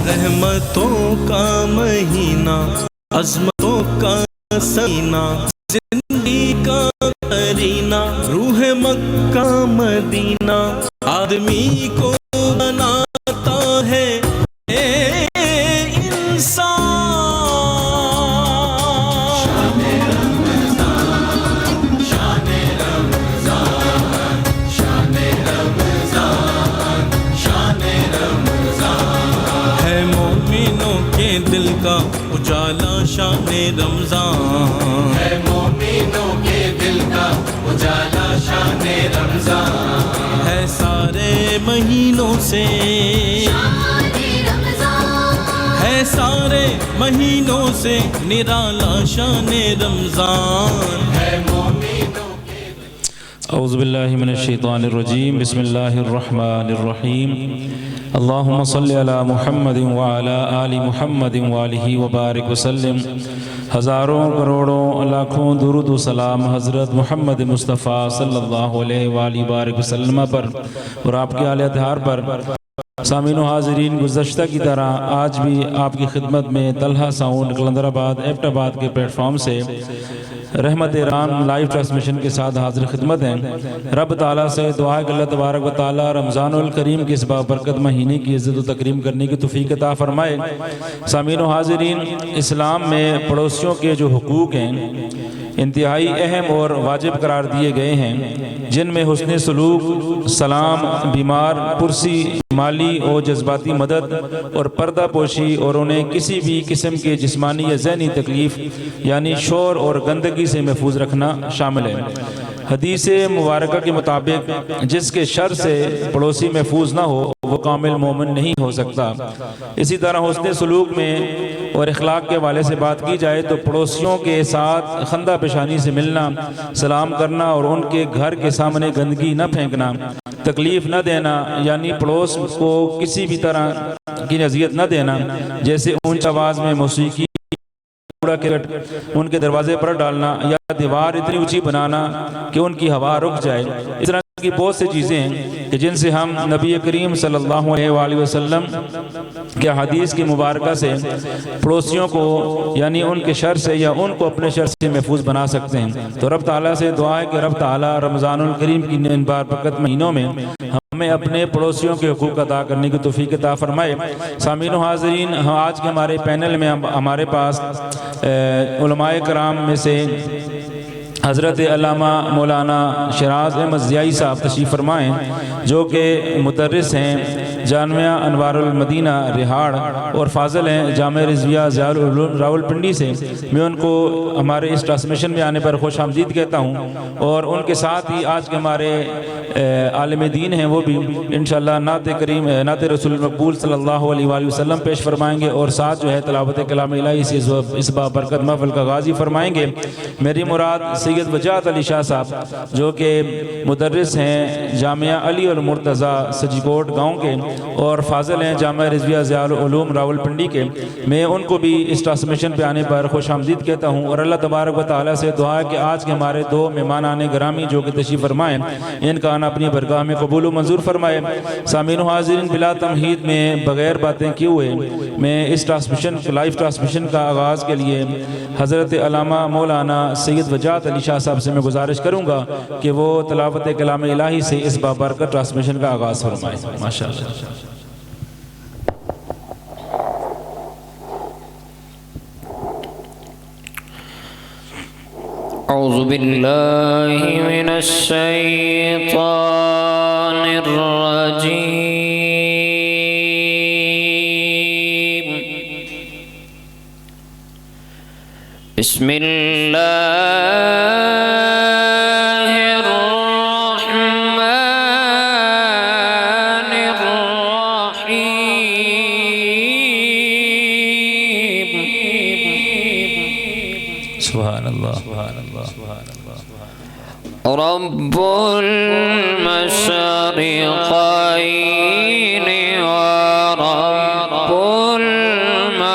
رحمتوں کا مہینہ، عظمتوں کا سینہ، زندگی کا قرینہ، روح مکہ مدینہ، آدمی کو بناتا ہے انسان۔ شان رمضان، شان رمضان، شان رمضان، ہے مومنوں کے دل کا اجالا شان رمضان، ہے مومنوں کے دل کا اجالا شان رمضان، ہے سارے مہینوں سے، ہے سارے مہینوں سے نرالا شان رمضان، ہے مومنوں کے دل۔ اعوذ باللہ من الشیطان الرجیم، بسم اللہ الرحمن الرحیم، اللہم صلی علی محمد وعلی آل محمد وآلہ وبارک وسلم۔ ہزاروں کروڑوں لاکھوں درود و سلام حضرت محمد مصطفیٰ صلی اللہ علیہ وآلہ وبارک وسلم پر اور آپ کے آل اطہار پر۔ سامعین و حاضرین، گزشتہ کی طرح آج بھی آپ کی خدمت میں طلحہ ساؤنڈ کلندر آباد ایبٹ آباد کے پلیٹ فارم سے رحمت ایران لائیو ٹرانسمیشن کے ساتھ حاضر خدمت ہیں۔ رب تعالیٰ سے دعا ہے کہ اللہ تبارک و تعالیٰ رمضان الکریم کے اس بابرکت مہینے کی عزت و تکریم کرنے کی توفیق عطا فرمائے۔ سامعین و حاضرین، اسلام میں پڑوسیوں کے جو حقوق ہیں انتہائی اہم اور واجب قرار دیے گئے ہیں، جن میں حسن سلوک، سلام، بیمار پرسی، مالی اور جذباتی مدد اور پردہ پوشی، اور انہیں کسی بھی قسم کے جسمانی یا ذہنی تکلیف یعنی شور اور گندگی سے محفوظ رکھنا شامل ہے۔ حدیث مبارکہ کے مطابق جس کے شر سے پڑوسی محفوظ نہ ہو وہ کامل مومن نہیں ہو سکتا۔ اسی طرح حسن سلوک میں اور اخلاق کے حوالے سے بات کی جائے تو پڑوسیوں کے ساتھ خندہ پیشانی سے ملنا، سلام کرنا اور ان کے گھر کے سامنے گندگی نہ پھینکنا، تکلیف نہ دینا یعنی پڑوس کو کسی بھی طرح کی اذیت نہ دینا، جیسے اونچ آواز میں موسیقی، کوڑا کرکٹ ان کے دروازے پر ڈالنا یا دیوار اتنی اونچی بنانا کہ ان کی ہوا رک جائے۔ اس طرح کی بہت سے چیزیں ہیں کہ جن سے ہم نبی کریم صلی اللہ علیہ وآلہ وسلم کے حدیث کی مبارکہ سے پڑوسیوں کو یعنی ان کے شر سے یا ان کو اپنے شر سے محفوظ بنا سکتے ہیں۔ تو رب تعالیٰ سے دعا ہے کہ رب تعالیٰ رمضان الکریم کی ان بابرکت مہینوں میں ہمیں اپنے پڑوسیوں کے حقوق ادا کرنے کی توفیق عطا فرمائے۔ سامعین و حاضرین، آج کے ہمارے پینل میں ہمارے پاس علماء کرام میں سے حضرت علامہ مولانا شیراز احمد ضیائی صاحب تشریف فرما ہیں، جو کہ مدرس ہیں جامعہ انوار المدینہ ریہاڑ اور فاضل ہیں جامعہ رضویہ ضیاء العلوم راولپنڈی سے۔ میں ان کو ہمارے اس ٹرانسمیشن میں آنے پر خوش آمدید کہتا ہوں، اور ان کے ساتھ ہی آج کے ہمارے عالم دین ہیں وہ بھی انشاءاللہ نعت کریم نعت رسول مقبول صلی اللہ علیہ وآلہ وسلم پیش فرمائیں گے، اور ساتھ جو ہے تلاوت کلام الہی سے اس بابرکت محفل کا غازی فرمائیں گے۔ میری مراد سید وجاہت علی شاہ صاحب جو کہ مدرس ہیں جامعہ علی المرتضی سجیکوٹ گاؤں کے اور فاضل ہیں جامعہ رضویہ ضیاء العلوم راولپنڈی کے، میں ان کو بھی اس ٹرانسمیشن پہ آنے پر خوش آمدید کہتا ہوں، اور اللہ تبارک و تعالیٰ سے دعا ہے کہ آج کے ہمارے دو مہمانان گرامی جو کہ تشریف فرمائیں ان کا آنا اپنی برگاہ میں قبول و منظور فرمائے۔ سامعین و حاضرین، بلا تمہید میں بغیر باتیں کیے ہوئے میں اس ٹرانسمیشن لائیو ٹرانسمیشن کا آغاز کے لیے حضرت علامہ مولانا سید وجاہت علی شاہ صاحب سے میں گزارش کروں گا کہ وہ تلاوت کلام الہی سے اس بابرکت ٹرانسمیشن کا آغاز فرمائیں۔ ماشاءاللہ۔ اعوذ باللہ من الشیطان الرجیم، بسم اللہ الرحمن الرحیم، سبحان اللہ۔ رب المشرقین ورب المغربین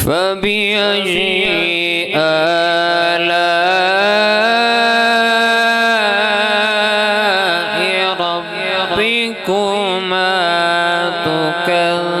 فبأي آلاء ربكما تكذبان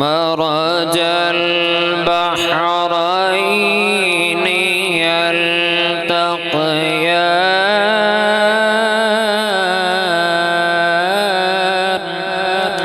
مرج البحرين يلتقيان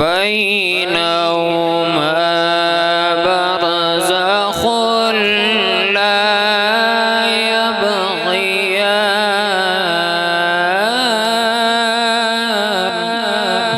بينهما برزخ لا يبغيان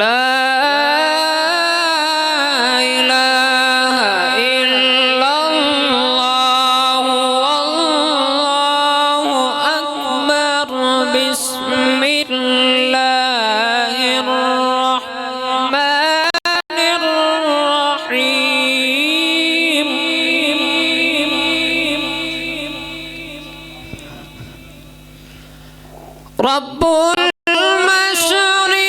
لا إله إلا الله والله أكبر بسم الله الرحمن الرحيم رب المشرقين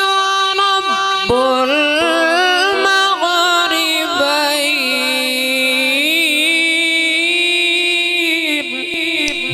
ورب المغربين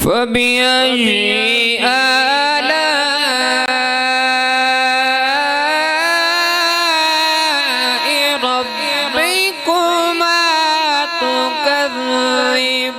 فبأي آلاء ربكما تكذبان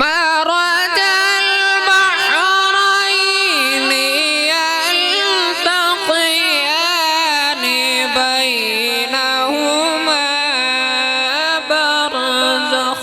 مرج البحرين يلتقيان بينهما برزخ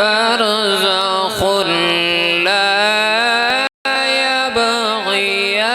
برزخ لا يبغيان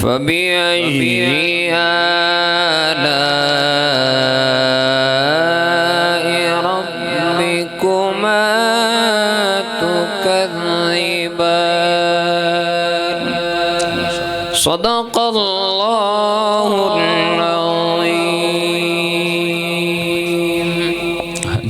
فبأي آلاء ربكما تكذبان صدق الله العظيم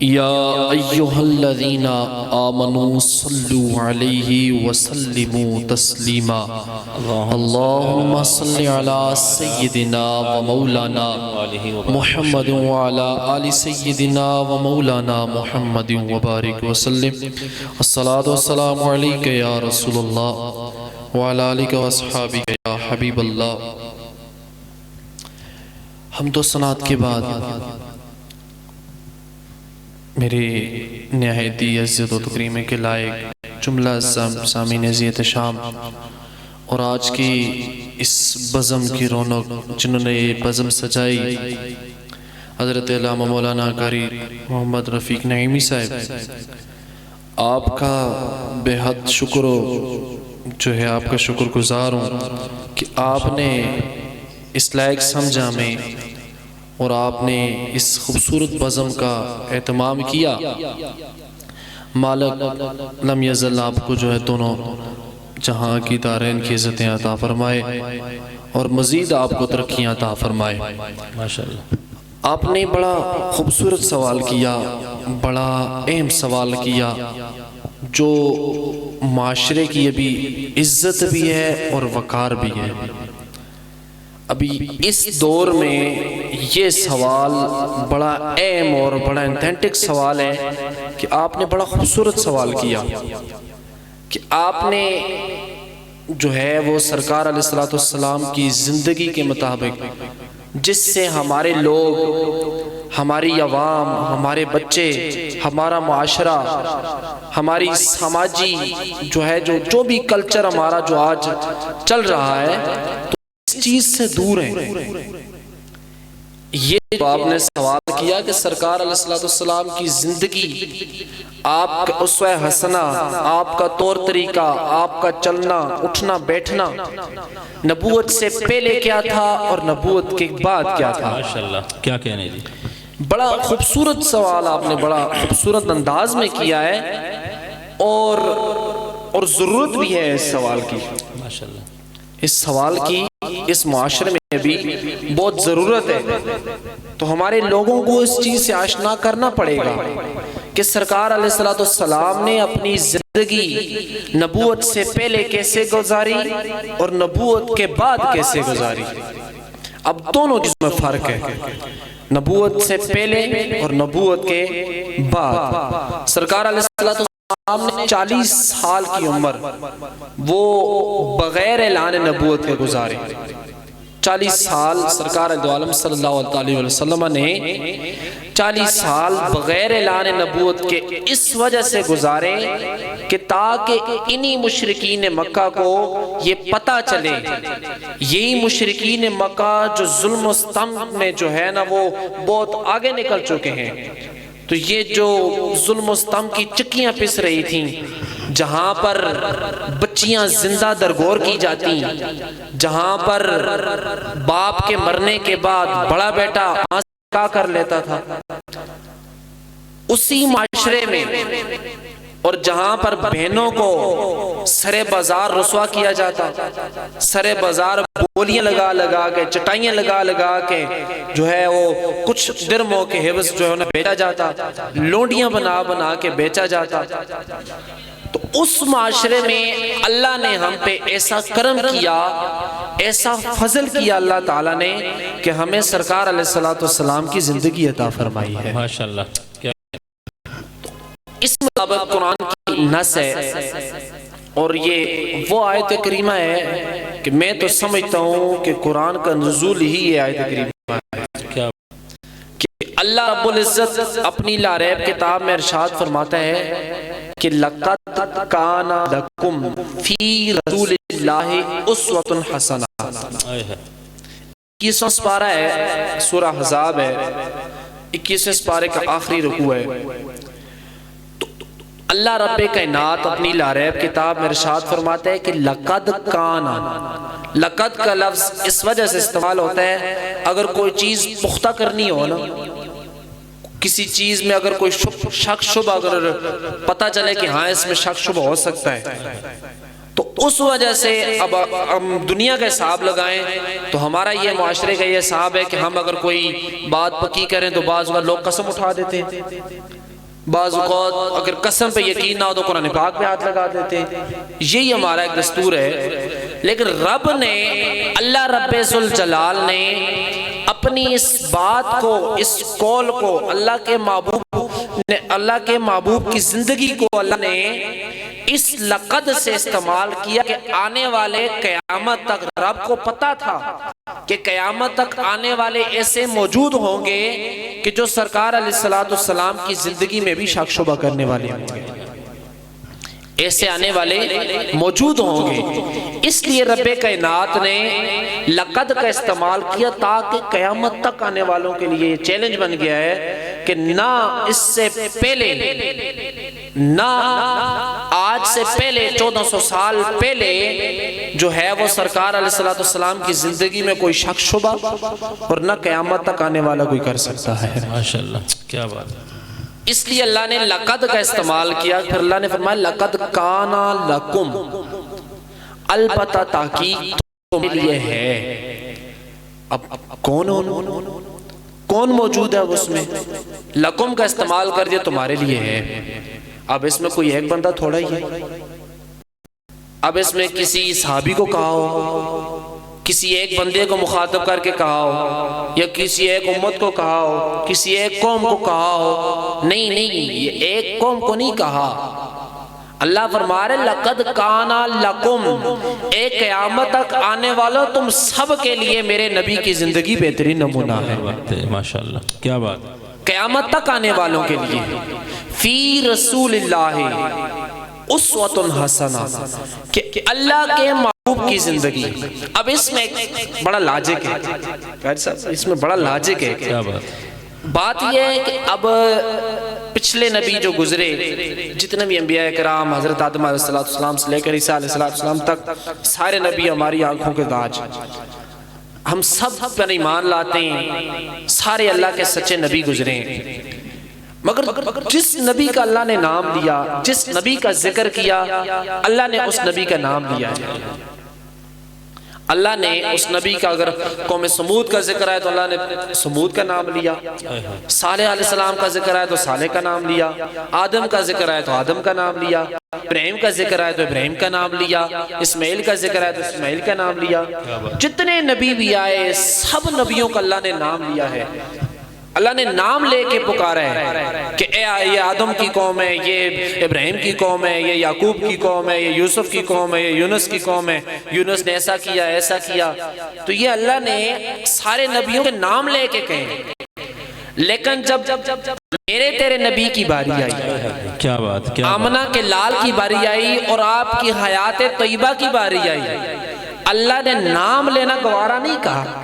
یا ایہا الذین آمنوا صلوا علیہ وسلموا تسلیما اللہم صل علی سیدنا و مولانا محمد وعلی آل سیدنا و مولانا محمد وبارک وسلم الصلاة والسلام علیک یا رسول اللہ وعلی آلک و اصحابک یا حبیب اللہ۔ حمد و ثناء کے بعد میرے نہایتی عزت و تکریم کے لائق جملہ سامعین عزیز شام اور آج کی اس بزم کی رونق جنہوں نے یہ بزم سجائی، حضرت علامہ مولانا قاری محمد رفیق نعیمی صاحب، آپ کا بے حد شکر جو ہے آپ کا شکر گزار ہوں کہ آپ نے اس لائق سمجھا میں اور آپ نے اس خوبصورت بزم کا اہتمام کیا۔ مالک لم یزل آپ کو جو ہے دونوں جہاں کی دارین کی عزتیں عطا فرمائے اور مزید آپ کو ترقیاں عطا فرمائے۔ ماشاءاللہ آپ نے بڑا خوبصورت سوال کیا، بڑا اہم سوال کیا جو معاشرے کی ابھی عزت بھی ہے اور وقار بھی ہے۔ ابھی اس دور میں یہ سوال بڑا اہم اور بڑا انتھینٹک سوال ہے کہ آپ نے بڑا خوبصورت سوال کیا کہ آپ نے جو ہے وہ سرکار علیہ السلام کی زندگی کے مطابق جس سے ہمارے لوگ، ہماری عوام، ہمارے بچے، ہمارا معاشرہ، ہماری سماجی جو ہے جو بھی کلچر ہمارا جو آج چل رہا ہے تو اس چیز سے دور ہیں۔ یہ جو آپ نے سوال کیا کہ سرکار علیہ السلام کی زندگی، آپ کا اسوہ حسنہ، آپ کا طور طریقہ، آپ کا چلنا اٹھنا بیٹھنا نبوت سے پہلے کیا تھا اور نبوت کے بعد کیا تھا۔ ماشاءاللہ کیا کہنے جی، بڑا خوبصورت سوال آپ نے بڑا خوبصورت انداز میں کیا ہے اور ضرورت بھی ہے اس سوال کی۔ ماشاءاللہ اس سوال کی اس معاشرے میں بھی بہت ضرورت ہے، تو ہمارے لوگوں کو اس چیز سے آشنا کرنا پڑے گا کہ سرکار علیہ السلام نے اپنی زندگی نبوت سے پہلے کیسے گزاری اور نبوت کے بعد کیسے گزاری۔ اب دونوں چیزوں میں فرق ہے، نبوت سے پہلے اور نبوت کے بعد۔ سرکار علیہ السلام نے 40 سال کی عمر وہ بغیر اعلان نبوت کے گزارے۔ 40 سال سرکار دو عالم صلی اللہ علیہ وسلم نے 40 سال بغیر اعلان نبوت کے اس وجہ سے گزارے کہ تاکہ انہی مشرکین مکہ کو یہ پتہ چلے، یہی مشرکین مکہ جو ظلم و ستم میں جو ہے نا وہ بہت آگے نکل چکے ہیں، تو یہ جو ظلم و ستم کی چکیاں پس رہی تھیں، جہاں پر بچیاں زندہ درگور کی جاتی، جہاں پر باپ کے مرنے کے بعد بڑا بیٹا آنسا کر لیتا تھا، اسی معاشرے میں، اور جہاں پر بہنوں کو سرے بازار رسوا کیا جاتا، سرے بازار بولیاں لگا لگا کے، چٹائیاں لگا لگا کے جو ہے وہ کچھ درموں کے حوض جو ہے انہیں بیچا جاتا، لونڈیاں بنا بنا کے بیچا جاتا۔ تو اس معاشرے میں اللہ نے ہم پہ ایسا کرم کیا، ایسا فضل کیا اللہ تعالیٰ نے کہ ہمیں سرکار علیہ السلام کی زندگی عطا فرمائی ہے۔ ماشاءاللہ اس مطابق قرآن کی نص ہے، اور یہ وہ آیت کریمہ ہے کہ میں تو سمجھتا ہوں کہ قرآن کا نزول ہی یہ آیت کریمہ ہے کہ اللہ رب العزت اپنی لا ریب کتاب میں ارشاد فرماتا ہے کہ لَقَدْ كَانَ لَكُمْ فِي رَسُولِ اللَّهِ أُسْوَةٌ حَسَنَةٌ۔ 21واں سپارہ ہے، سورہ احزاب ہے، 21ویں سپارے کا آخری رکوع ہے۔ اللہ رب کائنات اپنی لا ریب کتاب میں ارشاد فرماتا ہے کہ لقد کانا، لقد کا لفظ اس وجہ سے استعمال ہوتا ہے اگر کوئی چیز پختہ کرنی ہو نا، کسی چیز میں اگر کوئی شک شبہ اگر پتہ چلے کہ ہاں اس میں شک شبہ ہو سکتا ہے، تو اس وجہ سے اب ہم دنیا کا حساب لگائیں تو ہمارا یہ معاشرے کا یہ حساب ہے کہ ہم اگر کوئی بات پکی کریں تو بعض لوگ قسم اٹھا دیتے ہیں، بعض اوقات اگر قسم پہ یقین نہ ہو تو قرآن پاک پہ ہاتھ لگا دیتے ہیں، یہی ہمارا ایک دستور ہے۔ لیکن رب نے، اللہ رب ذوالجلال نے اپنی اس بات کو، اس قول کو، اللہ کے محبوب کی زندگی کو اللہ نے اس لقد سے استعمال کیا کہ آنے والے قیامت تک رب کو پتا تھا کہ قیامت تک آنے والے ایسے موجود ہوں گے کہ جو سرکار علیہ السلام کی زندگی میں بھی شک شبہ کرنے والے ہوں گے، ایسے آنے والے موجود ہوں گے۔ اس لیے رب کائنات نے لقد کا استعمال کیا تاکہ قیامت تک آنے والوں کے لیے یہ چیلنج بن گیا ہے کہ نہ اس سے پہلے، نہ آج سے پہلے 1400 سال پہلے جو ہے وہ سرکار علیہ السلام کی زندگی میں کوئی شک شبہ، اور نہ قیامت تک آنے والا کوئی کر سکتا ہے۔ ماشاءاللہ، کیا بات ہے۔ اس لیے اللہ نے لقد کا استعمال کیا، پھر اللہ نے فرمایا لقد کانا لکم، البتہ تحقیق تمہارے لیے ہے۔ اب کون موجود ہے اس میں؟ لکم کا استعمال کر دیا، تمہارے لیے ہے۔ اب اس میں کوئی ایک بندہ تھوڑا ہی ہے، اب اس میں کسی صحابی کو کہا ہو، کسی ایک بندے کو مخاطب کر کے کہا ہو، یا کسی ایک امت کو کہا ہو، کسی ایک قوم کو کہا ہو، نہیں، یہ ایک قوم کو نہیں کہا۔ اللہ فرما رہے لقد کانا لکم، ایک قیامت تک آنے والوں تم سب کے لیے میرے نبی کی زندگی بہترین نمونہ ہے۔ ماشاءاللہ، کیا بات ہے۔ قیامت تک آنے والوں کے لیے فی رسول اللہ اسوۃ حسنہ، کہ اللہ کے محبوب کی زندگی۔ اب اس میں ایک بڑا لاجک ہے، قائد صاحب اس میں بڑا لاجک ہے۔ کیا بات یہ ہے کہ اب پچھلے نبی جو گزرے، جتنے بھی انبیاء کرام، حضرت آدم علیہ السلام سے لے کر عیسیٰ علیہ السلام تک، سارے نبی ہماری آنکھوں کے تاج، ہم سب پر ایمان لاتے ہیں، سارے اللہ کے سچے نبی گزرے ہیں۔ مگر جس نبی کا اللہ نے نام لیا، جس نبی کا ذکر کیا، اللہ نے اس نبی کا نام لیا ہے۔ اللہ نے اس نبی کا، اگر قوم سمود کا ذکر ہے تو اللہ نے سمود کا نام لیا، صالح علیہ السلام کا ذکر ہے تو صالح کا نام لیا، آدم کا ذکر ہے تو آدم کا نام لیا، ابراہیم کا ذکر ہے تو ابراہیم کا نام لیا، اسماعیل کا ذکر ہے تو اسماعیل کا نام لیا۔ جتنے نبی بھی آئے سب نبیوں کا اللہ نے نام لیا ہے۔ اللہ نے نام لے کے پکارا ہے کہ یہ آدم کی قوم ہے، یہ ابراہیم کی قوم ہے، یہ یعقوب کی قوم ہے، یہ یوسف کی قوم ہے، یہ یونس کی قوم ہے، یونس نے ایسا کیا ایسا کیا۔ تو یہ اللہ نے سارے نبیوں کے نام لے کے کہے۔ لیکن جب میرے تیرے نبی کی باری آئی، کیا بات، آمنہ کے لال کی باری آئی اور آپ کی حیات طیبہ کی باری آئی، اللہ نے نام لینا گوارا نہیں کہا،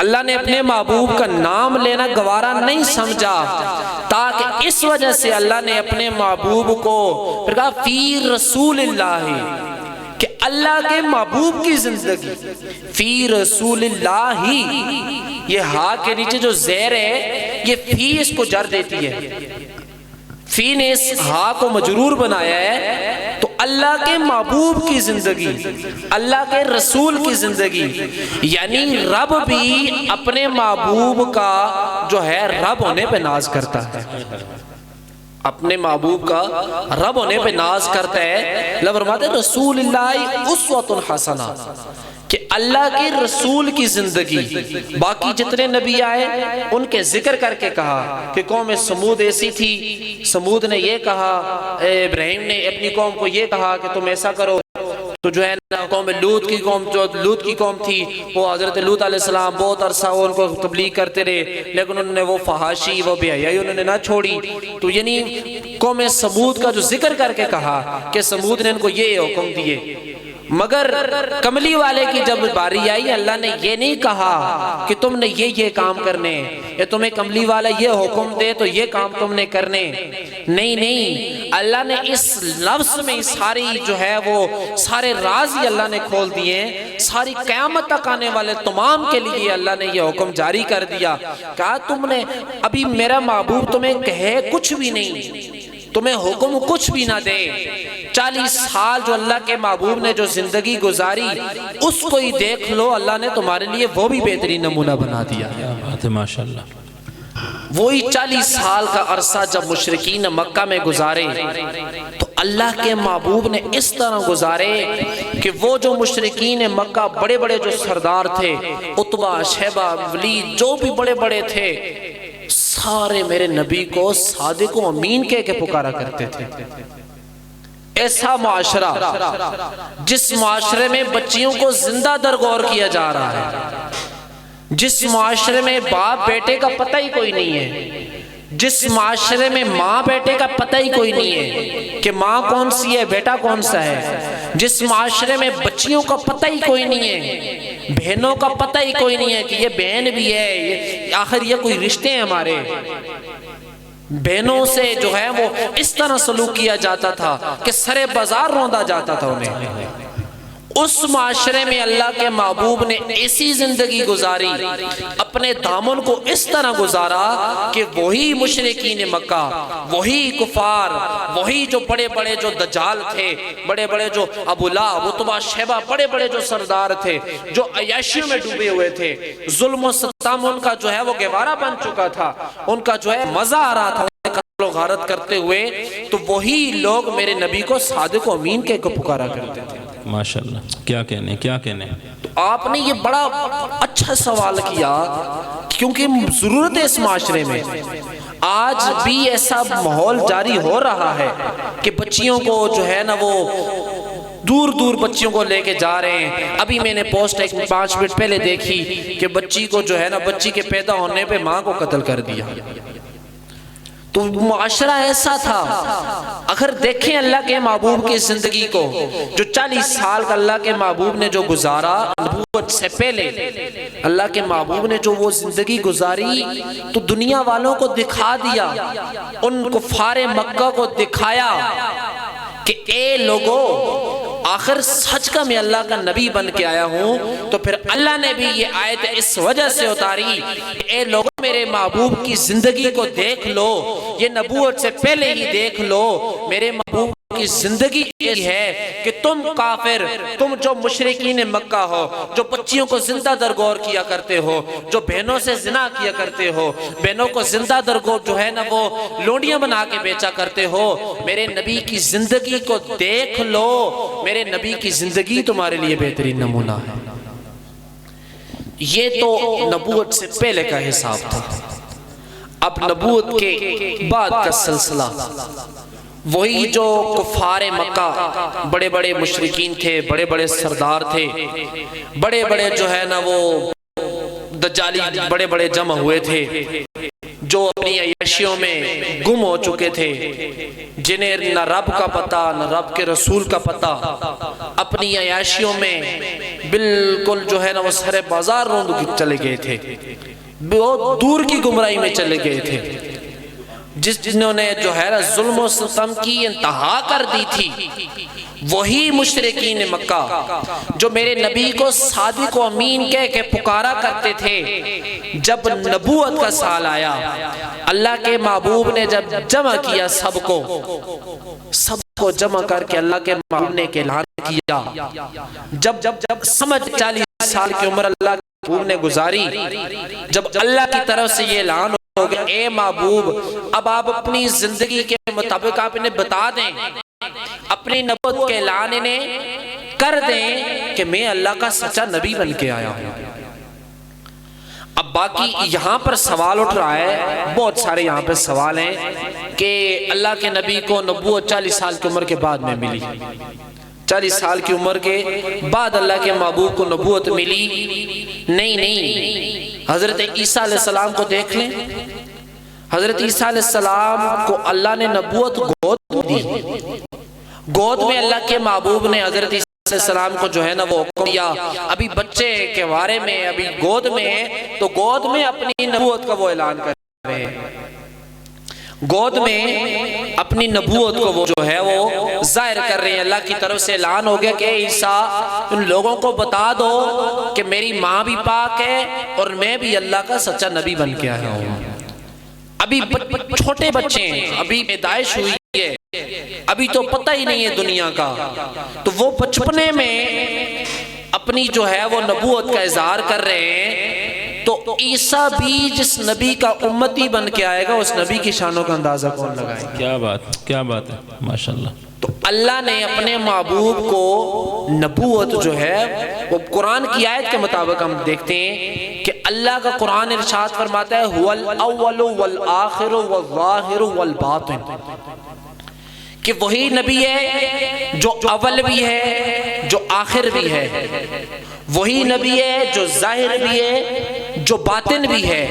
اللہ نے اپنے محبوب کا نام لینا گوارا نہیں سمجھا، تاکہ اس وجہ سے اللہ نے اپنے محبوب کو پھر کہا فی رسول اللہ، کہ اللہ کے محبوب کی زندگی، فی رسول اللہ، یہ ہا کے نیچے جو زیر ہے یہ فی اس کو جر دیتی ہے، فی نے اس ہا کو مجرور بنایا ہے۔ تو اللہ کے محبوب کی زندگی، اللہ کے رسول کی زندگی، یعنی رب بھی اپنے محبوب کا جو ہے رب ہونے پہ ناز کرتا ہے، اپنے محبوب کا رب ہونے پہ ناز کرتا ہے۔ اللہ فرماتے ہیں رسول اللہ اسوۃ حسنہ، کہ اللہ کے رسول کی زندگی۔ باقی جتنے نبی آئے ان کے ذکر کر کے کہا کہ قوم سمود ایسی تھی، سمود نے یہ کہا، ابراہیم نے اپنی قوم کو یہ کہا کہ تم ایسا کرو، تو جو ہے نا قوم لوط کی قوم، جو لوط کی قوم تھی، وہ حضرت لوط علیہ السلام بہت عرصہ ان کو تبلیغ کرتے رہے، لیکن انہوں نے وہ فحاشی، وہ بے حیائی انہوں نے نہ چھوڑی۔ تو یعنی قوم سمود کا جو ذکر کر کے کہا کہ سمود نے ان کو یہ حکم دیے، مگر کملی والے کی جب باری آئی اللہ نے یہ نہیں کہا کہ تم نے یہ کام کرنے، یا تمہیں کملی والا یہ حکم دے تو یہ کام تم نے کرنے، نہیں، اللہ نے اس لفظ میں ساری جو ہے وہ سارے راز ہی اللہ نے کھول دیے، ساری قیامت تک آنے والے تمام کے لیے اللہ نے یہ حکم جاری کر دیا۔ کہا تم نے ابھی میرا محبوب تمہیں کہے کچھ بھی نہیں، تمہیں حکم کچھ بھی نہ دے، 40 سال جو اللہ کے محبوب نے جو زندگی گزاری اس کو ہی دیکھ لو، اللہ نے تمہارے لیے وہ بھی بہترین نمونہ بنا دیا۔ ماشاءاللہ، وہی 40 سال کا عرصہ جب مشرکین مکہ میں گزارے تو اللہ کے محبوب نے اس طرح گزارے کہ وہ جو مشرکین مکہ بڑے بڑے جو سردار تھے، عتبہ، شیبہ، ولید، جو بھی بڑے بڑے تھے، سارے میرے نبی کو صادق و امین کہہ کے پکارا کرتے تھے۔ ایسا معاشرہ جس معاشرے میں بچیوں کو زندہ درگور کیا جا رہا ہے، جس معاشرے میں باپ بیٹے کا پتہ ہی کوئی نہیں ہے، جس معاشرے میں ماں بیٹے کا پتہ ہی کوئی نہیں ہے کہ ماں کون سی ہے بیٹا کون سا ہے، جس معاشرے میں بچیوں کا پتہ ہی کوئی نہیں ہے، بہنوں کا پتہ ہی کوئی نہیں ہے کہ یہ بہن بھی ہے، آخر یہ کوئی رشتے ہیں ہمارے، بہنوں سے جو ہے وہ اس طرح سلوک کیا جاتا تھا کہ سرے بازار روندا جاتا تھا انہیں۔ اس معاشرے میں اللہ کے محبوب نے ایسی زندگی گزاری، اپنے دامن کو اس طرح گزارا کہ وہی مشرکین مکہ، وہی کفار، وہی جو بڑے بڑے جو دجال تھے، بڑے بڑے جو ابو لہب، عتبہ، شیبہ، بڑے بڑے جو سردار تھے، جو عیاشیوں میں ڈوبے ہوئے تھے، ظلم و ستم ان کا جو ہے وہ گوارا بن چکا تھا، ان کا جو ہے مزہ آ رہا تھا قتل و غارت کرتے ہوئے، تو وہی لوگ میرے نبی کو صادق و امین کہہ کے پکارا کرتے تھے۔ ماشاءاللہ، کیا کہنے کیا کہنے۔ تو آپ نے یہ بڑا اچھا سوال کیا کیونکہ ضرورت ہے اس معاشرے میں۔ آج بھی ایسا ماحول جاری ہو رہا ہے کہ بچیوں کو جو ہے نا وہ دور دور بچیوں کو لے کے جا رہے ہیں۔ ابھی میں نے پوسٹ ایک 5 منٹ پہلے دیکھی کہ بچی کو جو ہے نا بچی کے پیدا ہونے پہ ماں کو قتل کر دیا۔ تو معاشرہ ایسا تھا۔ اگر دیکھیں اللہ کے محبوب کی زندگی کو، جو 40 سال کا اللہ کے محبوب نے جو گزارا، نبوت سے پہلے اللہ کے محبوب نے جو وہ زندگی گزاری، تو دنیا والوں کو دکھا دیا، ان کفار مکہ کو دکھایا کہ اے لوگو، آخر سچ کا میں اللہ کا نبی بن کے آیا ہوں۔ تو پھر اللہ نے بھی یہ آیت اس وجہ سے اتاری کہ اے لوگوں میرے محبوب کی زندگی کو دیکھ لو، یہ نبوت سے پہلے ہی دیکھ لو، میرے محبوب کی زندگی یہ ہے کہ تم کافر، تم جو مشرکین مکہ ہو، جو بچیوں کو زندہ درگور کیا کرتے ہو، جو بہنوں سے زنا کیا کرتے ہو، بہنوں کو زندہ درگور جو ہے نا وہ لونڈیاں بنا کے بیچا کرتے ہو، میرے نبی کی زندگی کو دیکھ لو، میرے نبی کی زندگی تمہارے لیے بہترین نمونہ ہے۔ یہ تو نبوت سے پہلے کا حساب تھا۔ اب نبوت کے بعد کا سلسلہ، وہی جو کفار مکہ بڑے بڑے مشرکین تھے، بڑے بڑے سردار تھے، بڑے بڑے جو ہے نا وہ دجالی بڑے بڑے جمع ہوئے تھے، جو اپنی عیاشیوں میں گم ہو چکے تھے، جنہیں نہ رب کا پتہ نہ رب کے رسول کا پتہ، اپنی عیاشیوں میں بالکل جو ہے نا وہ سرے بازار روند چلے گئے تھے، بہت دور کی گمراہی میں چلے گئے تھے، جنہوں نے جو ہے ظلم و ستم کی انتہا کر دی تھی، وہی مشرکین مکہ جو میرے نبی کو صادق و امین کہہ کے پکارا کرتے تھے۔ جب نبوت کا سال آیا، اللہ کے محبوب نے جب جمع کیا سب کو جمع کر کے اللہ کے محبوب نے اعلان کیا، جب سمجھ 40 سال کی عمر اللہ کے محبوب نے گزاری، جب اللہ کی طرف سے یہ اعلان ہو گیا اے محبوب اب آپ اپنی زندگی کے مطابق آپ انہیں بتا دیں، اپنی نبوت کے اعلان انہیں کر دیں کہ میں اللہ کا سچا نبی بن کے آیا ہوں۔ اب باقی یہاں پر سوال اٹھ رہا ہے، بہت سارے یہاں پہ سوال ہیں کہ اللہ کے نبی کو نبوت 40 سال کی عمر کے بعد میں ملی، 40 سال کی عمر کے بعد اللہ کے محبوب کو نبوت ملی؟ نہیں، حضرت عیسیٰ علیہ السلام کو دیکھ لیں، حضرت عیسیٰ علیہ السلام کو اللہ نے نبوت گود دی، گود میں اللہ کے محبوب نے حضرت عیسیٰ علیہ السلام کو جو ہے نا وہ حکم دیا، ابھی بچے کے بارے میں، ابھی گود میں ہے تو گود میں اپنی نبوت کا وہ اعلان کر رہے ہیں، گود میں اپنی نبوت کو وہ جو ہے وہ ظاہر کر رہے ہیں۔ اللہ کی طرف سے اعلان ہو گیا کہ عیسیٰ ان لوگوں کو بتا دو کہ میری ماں بھی پاک ہے اور میں بھی اللہ کا سچا نبی بن کے آیا ہوں۔ ابھی چھوٹے بچے ہیں، ابھی پیدائش ہوئی ہے، ابھی تو پتہ ہی نہیں ہے دنیا کا، تو وہ بچپنے میں اپنی جو ہے وہ نبوت کا اظہار کر رہے ہیں تو عیسیٰ بھی جس نبی کا امتی بن کے آئے گا اس نبی کی شانوں کا اندازہ کون لگائے گا؟ کیا بات ہے، ماشاءاللہ۔ تو اللہ نے اپنے محبوب کو نبوت جو ہے وہ قرآن کی آیت کے مطابق ہم دیکھتے ہیں کہ اللہ کا قرآن ارشاد فرماتا ہے هو الاول والآخر والظاہر والباطن، کہ وہی نبی ہے جو اول بھی ہے جو آخر بھی ہے، وہی نبی ہے جو ظاہر بھی ہے جو باطن بھی ہے۔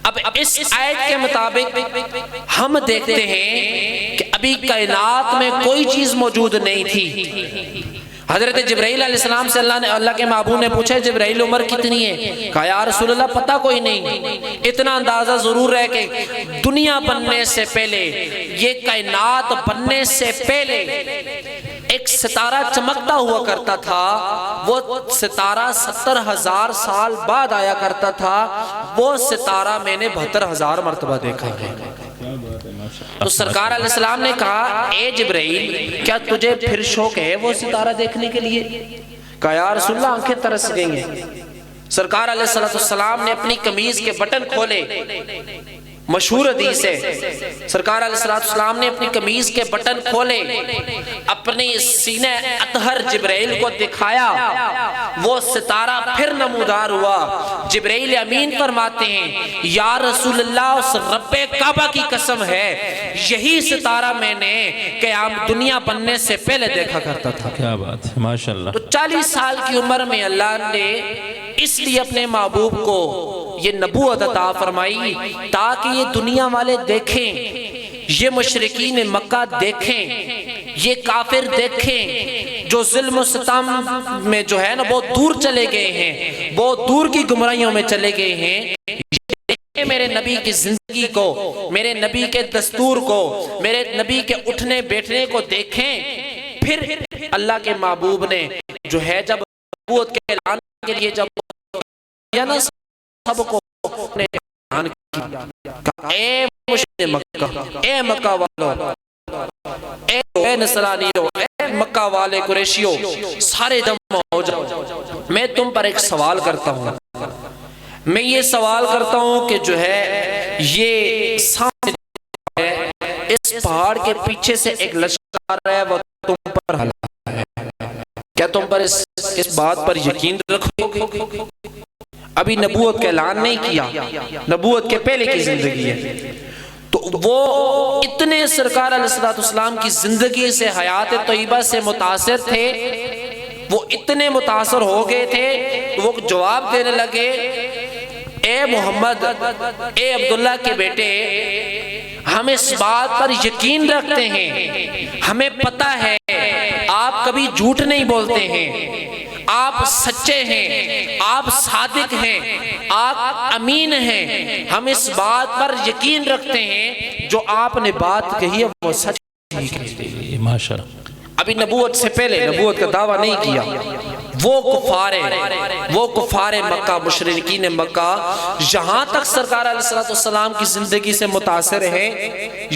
اب اس آیت کے مطابق ہم دیکھتے ہیں کہ ابھی کائنات میں کوئی چیز موجود نہیں تھی۔ حضرت جبرائیل علیہ السلام سے اللہ کے محبوب نے پوچھا جبرائیل عمر کتنی ہے؟ کہا یا رسول اللہ پتہ کوئی نہیں، اتنا اندازہ ضرور ہے کہ دنیا بننے سے پہلے، یہ کائنات بننے سے پہلے ایک ستارہ چمکتا ہوا کرتا تھا، وہ ستارہ 70,000 سال بعد آیا کرتا تھا، وہ ستارہ میں نے 72,000 مرتبہ دیکھا ہے۔ تو سرکار علیہ السلام نے کہا اے جبرائیل کیا تجھے پھر شوق ہے وہ ستارہ دیکھنے کے لیے؟ کہا یا رسول اللہ آنکھیں ترس گئی ہیں۔ سرکار علیہ السلام نے اپنی قمیض کے بٹن کھولے، مشہور حدیث ہے، سرکار علیہ السلام نے اپنی قمیض کے بٹن کھولے، اپنی سینہ اطہر جبرائیل کو دکھایا، وہ ستارہ پھر نمودار ہوا۔ جبرائیل امین فرماتے ہیں یا رسول اللہ اس رب کعبہ کی قسم ہے یہی ستارہ میں نے قیام دنیا بننے سے پہلے دیکھا کرتا تھا۔ کیا بات ہے، ماشاءاللہ۔ تو 40 سال کی عمر میں اللہ نے اس لیے اپنے محبوب کو یہ نبوت عطا فرمائی تاکہ یہ دنیا والے دیکھیں، یہ مشرکین مکہ دیکھیں، یہ کافر دیکھیں جو ظلم و ستم میں جو ہے نا بہت دور چلے گئے ہیں، بہت دور کی گمراہیوں میں چلے گئے ہیں، میرے نبی کی زندگی کو، میرے نبی کے دستور کو، میرے نبی کے اٹھنے بیٹھنے کو دیکھیں۔ پھر اللہ کے محبوب نے جو ہے جب نبوت کے اعلان کے لیے جب یا نا سب کو نے اعلان کیا، اے مشرک مکہ، اے مکہ والو، اے نصرانیو، اے مکہ والے قریشیو، سارے جمع ہو جاؤ، میں تم پر ایک سوال کرتا ہوں، میں یہ سوال کرتا ہوں کہ جو ہے یہ سامنے ہے اس پہاڑ کے پیچھے سے ایک لشکر آ رہا ہے، وہ تم پر حملہ ہے، کیا تم پر اس بات پر یقین رکھو گے؟ ابھی نبوت کا اعلان نہیں کیا، نبوت کے پہلے کی زندگی ہے۔ تو وہ اتنے سرکار علیہ السلام کی زندگی سے، حیات طیبہ سے متاثر تھے، وہ اتنے متاثر ہو گئے تھے، وہ جواب دینے لگے اے محمد، اے عبداللہ کے بیٹے، ہم اس بات پر یقین رکھتے ہیں، ہمیں پتہ ہے آپ کبھی جھوٹ نہیں بولتے ہیں، آپ سچے ہیں، آپ صادق ہیں، آپ امین ہیں، ہم اس بات پر یقین رکھتے ہیں جو آپ نے بات کہی ہے وہ سچ ہے۔ ماشاءاللہ۔ ابھی نبوت سے پہلے نبوت کا دعویٰ نہیں کیا، وہ کفار مکہ، مشرکین مکہ یہاں تک سرکار علیہ السلام کی زندگی سے متاثر ہیں،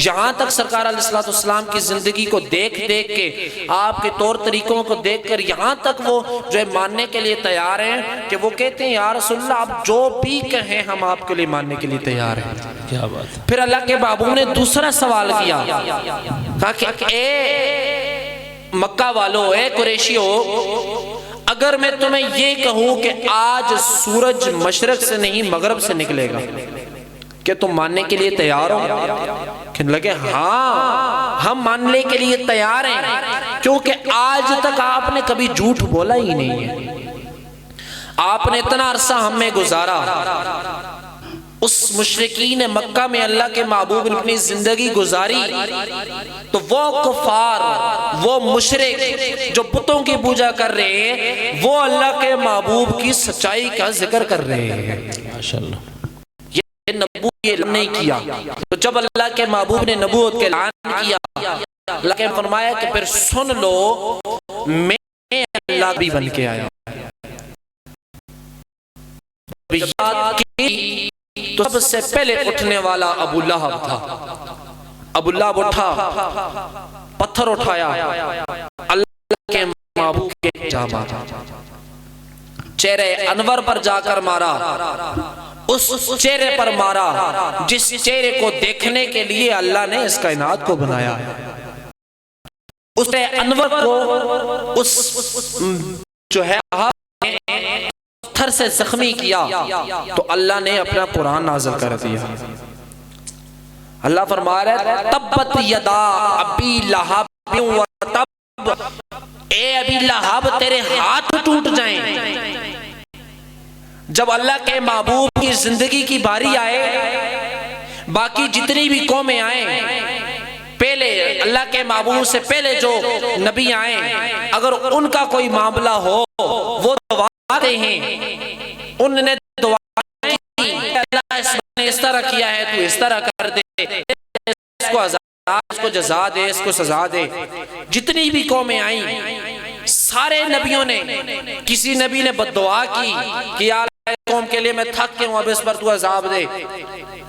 یہاں تک سرکار علیہ السلام کی زندگی کو دیکھ دیکھ کے، آپ کے طور طریقوں کو دیکھ کر یہاں تک وہ جو ہے ماننے کے لیے تیار ہیں کہ وہ کہتے ہیں یا رسول اللہ آپ جو بھی کہیں ہم آپ کے لیے ماننے کے لیے تیار ہیں۔ کیا بات ہے۔ پھر اللہ کے محبوب نے دوسرا سوال کیا، کہا کہ اے مکہ والو، اے قریشیو، اگر میں تمہیں یہ کہوں کہ آج سورج مشرق سے نہیں مغرب سے نکلے گا، کہ تم ماننے کے لیے تیار ہو؟ کہنے لگے ہاں ہم ماننے کے لیے تیار ہیں، کیونکہ آج تک آپ نے کبھی جھوٹ بولا ہی نہیں ہے، آپ نے اتنا عرصہ ہم میں گزارا۔ اس مشرکین مکہ میں اللہ کے محبوب نے اپنی زندگی گزاری، تو وہ کفار، وہ مشرک جو بتوں کی پوجا کر رہے ہیں، وہ اللہ کے محبوب کی سچائی کا ذکر کر رہے ہیں۔ ماشاءاللہ۔ یہ نبوت یہ نہیں کیا، تو جب اللہ کے محبوب نے نبوت کے اعلان کیا، اللہ کے فرمایا کہ پھر سن لو میں اللہ بھی بن کے آیا۔ تو سب سے پہلے اٹھنے والا ابو لہب تھا۔ ابو لہب اٹھا، پتھر اٹھایا، اللہ کے محبوب کے جا مارا۔ چہرے انور پر جا کر مارا، اس چہرے پر مارا جس چہرے کو دیکھنے کے لیے اللہ نے اس کائنات کو بنایا ہے۔ اس انور کو اس جو ہے پتھر سے زخمی کیا تو اللہ نے اپنا قرآن نازل کر دیا۔ اللہ فرما رہا ہے تبت یدا ابی لہب و تب، اے ابی لہب تیرے ہاتھ ٹوٹ جائیں۔ جب اللہ کے محبوب کی زندگی کی باری آئے، باقی جتنی بھی قومیں آئیں، پہلے اللہ کے محبوب سے پہلے جو نبی آئیں، اگر ان کا کوئی معاملہ ہو وہ دعا آتے ہیں، انہوں نے دعا کی اللہ نے اس طرح کیا ہے تو اس طرح کر دے، اس کو عذاب، اس کو جزا دے، اس کو سزا دے۔ جتنی بھی قومیں آئیں سارے نبیوں نے، کسی نبی نے بد دعا کی کہ یا اللہ اس قوم کے لیے میں تھک کے ہوں، اب اس پر تو عذاب دے،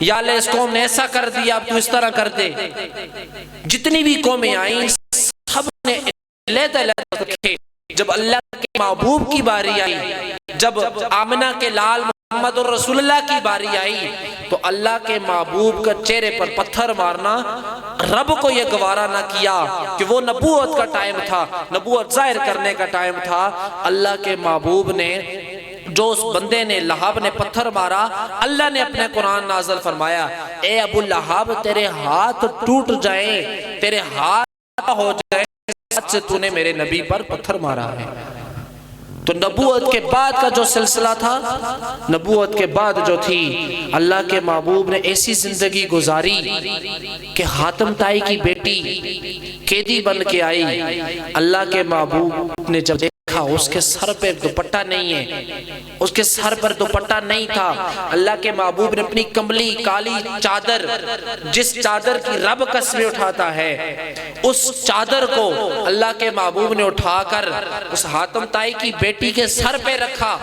یا اللہ اس قوم نے ایسا کر دیا اب تو اس طرح کر دے۔ جتنی بھی قومیں آئیں سب نے لیتے رکھے۔ جب اللہ کے محبوب کی باری آئی، جب آمنہ کے لال محمد الرسول اللہ کی باری آئی، تو اللہ کے محبوب کا چہرے پر پتھر مارنا رب کو یہ گوارا نہ کیا کہ وہ نبوت کا ٹائم تھا، نبوت ظاہر کرنے کا ٹائم تھا۔ اللہ کے محبوب نے، جو اس بندے نے لہب نے پتھر مارا، اللہ نے اپنے قرآن نازل فرمایا اے ابو لہب تیرے ہاتھ ٹوٹ جائیں، تیرے ہاتھ ہو جائیں ہاتھ سے تو نے میرے نبی پر پتھر مارا ہے۔ تو نبوت کے بعد کا جو سلسلہ تھا، نبوت کے بعد جو تھی، اللہ کے محبوب نے ایسی زندگی گزاری کہ حاتم طائی کی بیٹی قیدی بن کے آئی۔ اللہ کے محبوب نے جب دیکھا اس کے سر پہ دوپٹہ نہیں ہے، اس کے سر پر دوپٹہ نہیں تھا، اللہ کے محبوب نے اپنی کملی کالی چادر، جس چادر کی رب قسمیں اٹھاتا ہے، اس چادر کو اللہ کے محبوب نے اٹھا کر اس حاتم طائی کی بیٹی کے سر پہ رکھا۔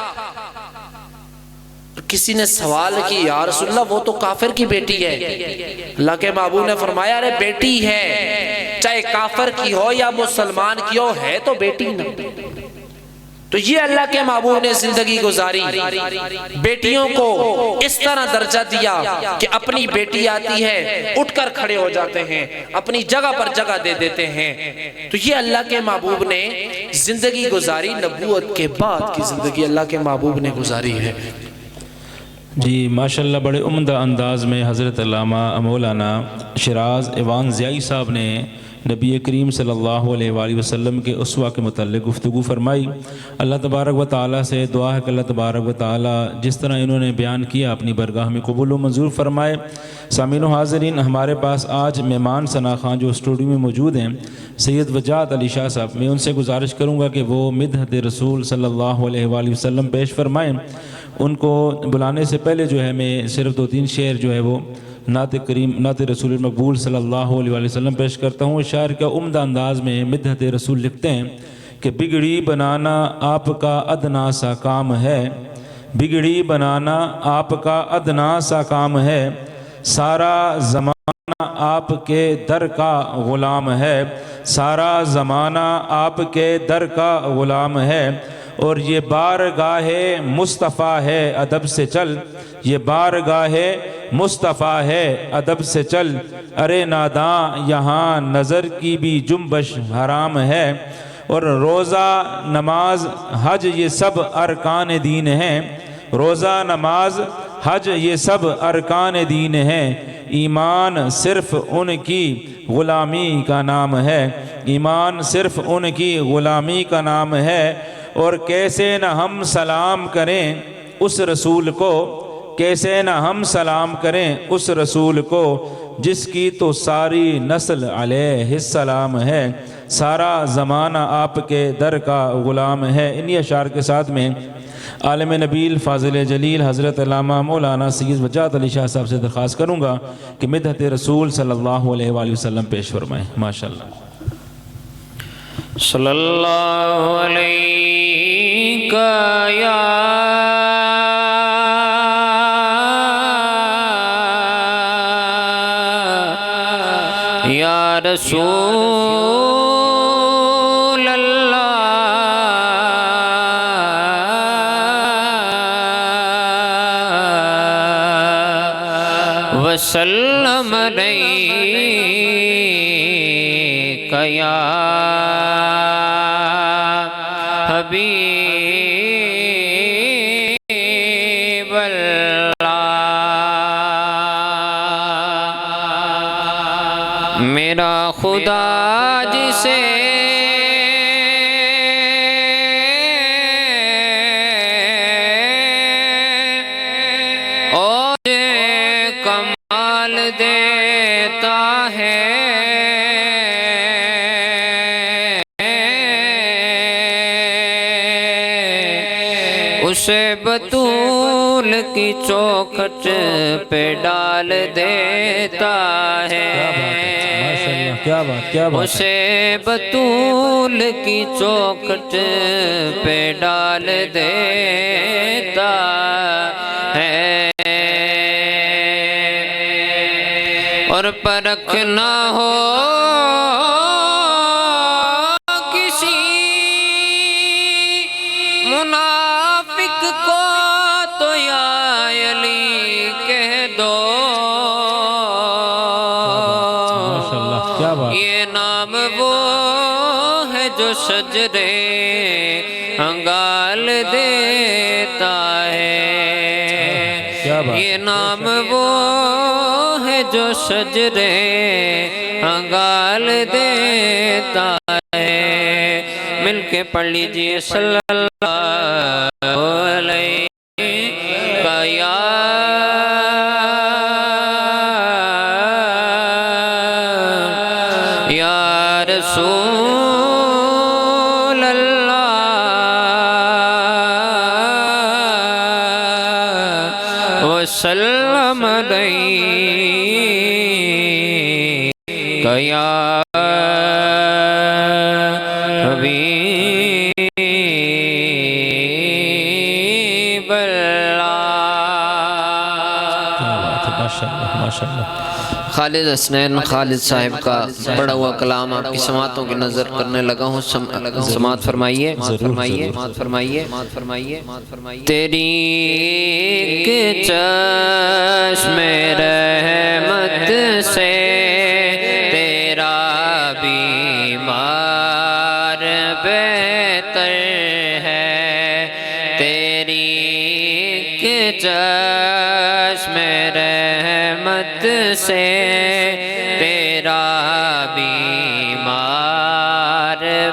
کسی نے سوال کی یا رسول اللہ وہ تو کافر کی بیٹی ہے۔ اللہ کے محبوب نے فرمایا ارے بیٹی ہے، چاہے کافر کی ہو یا مسلمان کی ہو، ہے تو بیٹی نا۔ تو یہ اللہ کے محبوب نے زندگی گزاری، بیٹیوں کو اس طرح درجہ دیا کہ اپنی بیٹی آتی ہے اٹھ کر کھڑے ہو جاتے ہیں، اپنی جگہ پر جگہ دے دیتے ہیں۔ تو یہ اللہ کے محبوب نے زندگی گزاری، نبوت کے بعد کی زندگی اللہ کے محبوب نے گزاری ہے۔ جی ماشاءاللہ بڑے عمدہ انداز میں حضرت علامہ مولانا شیراز ایوان ضیائی صاحب نے نبی کریم صلی اللہ علیہ وآلہ وسلم کے اسوہ کے متعلق گفتگو فرمائی۔ اللہ تبارک و تعالیٰ سے دعا ہے کہ اللہ تبارک و تعالیٰ جس طرح انہوں نے بیان کیا اپنی برگاہ میں قبول و منظور فرمائے۔ سامعین و حاضرین، ہمارے پاس آج مہمان ثنا خان جو اسٹوڈیو میں موجود ہیں، سید وجاہت علی شاہ صاحب، میں ان سے گزارش کروں گا کہ وہ مدحت رسول صلی اللہ علیہ وآلہ وسلم پیش فرمائیں۔ ان کو بلانے سے پہلے جو ہے میں صرف 2-3 شعر جو ہے وہ نعت رسول مقبول صلی اللہ علیہ وآلہ وسلم پیش کرتا ہوں۔ شاعر کا عمدہ انداز میں مدحت رسول لکھتے ہیں کہ بگڑی بنانا آپ کا ادنا سا کام ہے، بگڑی بنانا آپ کا ادنا سا کام ہے، سارا زمانہ آپ کے در کا غلام ہے، سارا زمانہ آپ کے در کا غلام ہے، اور یہ بارگاہ مصطفیٰ ہے ادب سے چل، یہ بارگاہ مصطفیٰ ہے ادب سے چل، ارے ناداں یہاں نظر کی بھی جنبش حرام ہے، اور روزہ نماز حج یہ سب ارکان دین ہیں، روزہ نماز حج یہ سب ارکان دین ہیں، ایمان صرف ان کی غلامی کا نام ہے، ایمان صرف ان کی غلامی کا نام ہے، اور کیسے نہ ہم سلام کریں اس رسول کو، کیسے نہ ہم سلام کریں اس رسول کو، جس کی تو ساری نسل علیہ السلام ہے، سارا زمانہ آپ کے در کا غلام ہے۔ انہی اشعار کے ساتھ میں عالم نبیل فاضل جلیل حضرت علامہ مولانا سید وجاہت علی شاہ صاحب سے درخواست کروں گا کہ مدحت رسول صلی اللہ علیہ وآلہ وسلم پیش فرمائیں۔ ماشاءاللہ۔ صلی اللہ علیہ یا رسول اللہ وسلم علیک یا حبیب اللہ میرا خدا جسے کمال دیتا ہے اسے بطول کی چوکھٹ پہ ڈال دیتا ہے کیا بات ہے اسے بطول کی چوکھٹ پہ ڈال دیتا ہے اور پرکھ نہ ہو کسی منافق کو تو یا علی کہہ دو یہ نام وہ ہے جو شجرے انگال دیتا ہے یہ نام وہ ہے جو شجرے انگال دیتا ہے مل کے پڑھ لیجئے صلی اللہ علیہ یا رسول اللہ وسلم علیک یا حبیب اللہ ماشاءاللہ خالد حسنین خالد صاحب کا بڑا ہوا کلام آپ کی سماعتوں کی نظر کرنے لگا ہوں سماعت فرمائیے تیری ایک چشم رحمت سے تیرا بیمار بہتر ہے تیری ایک چشم رحمت سے تیرا بیمار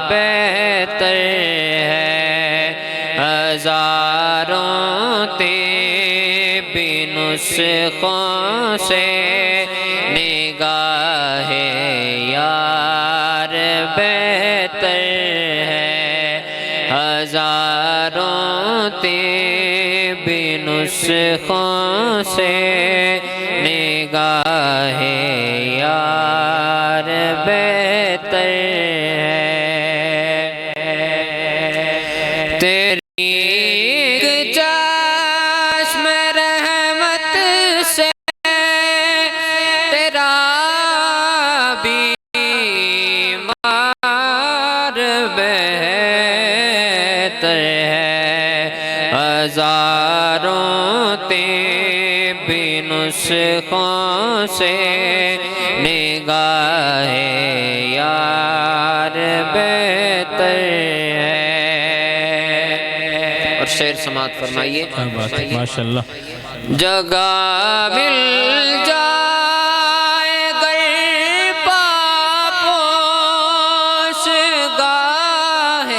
بہتر ہے ہزاروں طبی نسخوں سے نگاہ یار بہتر ہے ہزاروں طبی نسخوں سے نگاہ یار بہتر ہے تیری ایک چشم رحمت سے تیرا بیمار بہتر ہے ہزاروں طبی نسخوں سے نگاہ یار بہتر ہے اور شعر سماعت فرمائیے ماشاءاللہ جگہ مل جائے گر پاپوش گاہ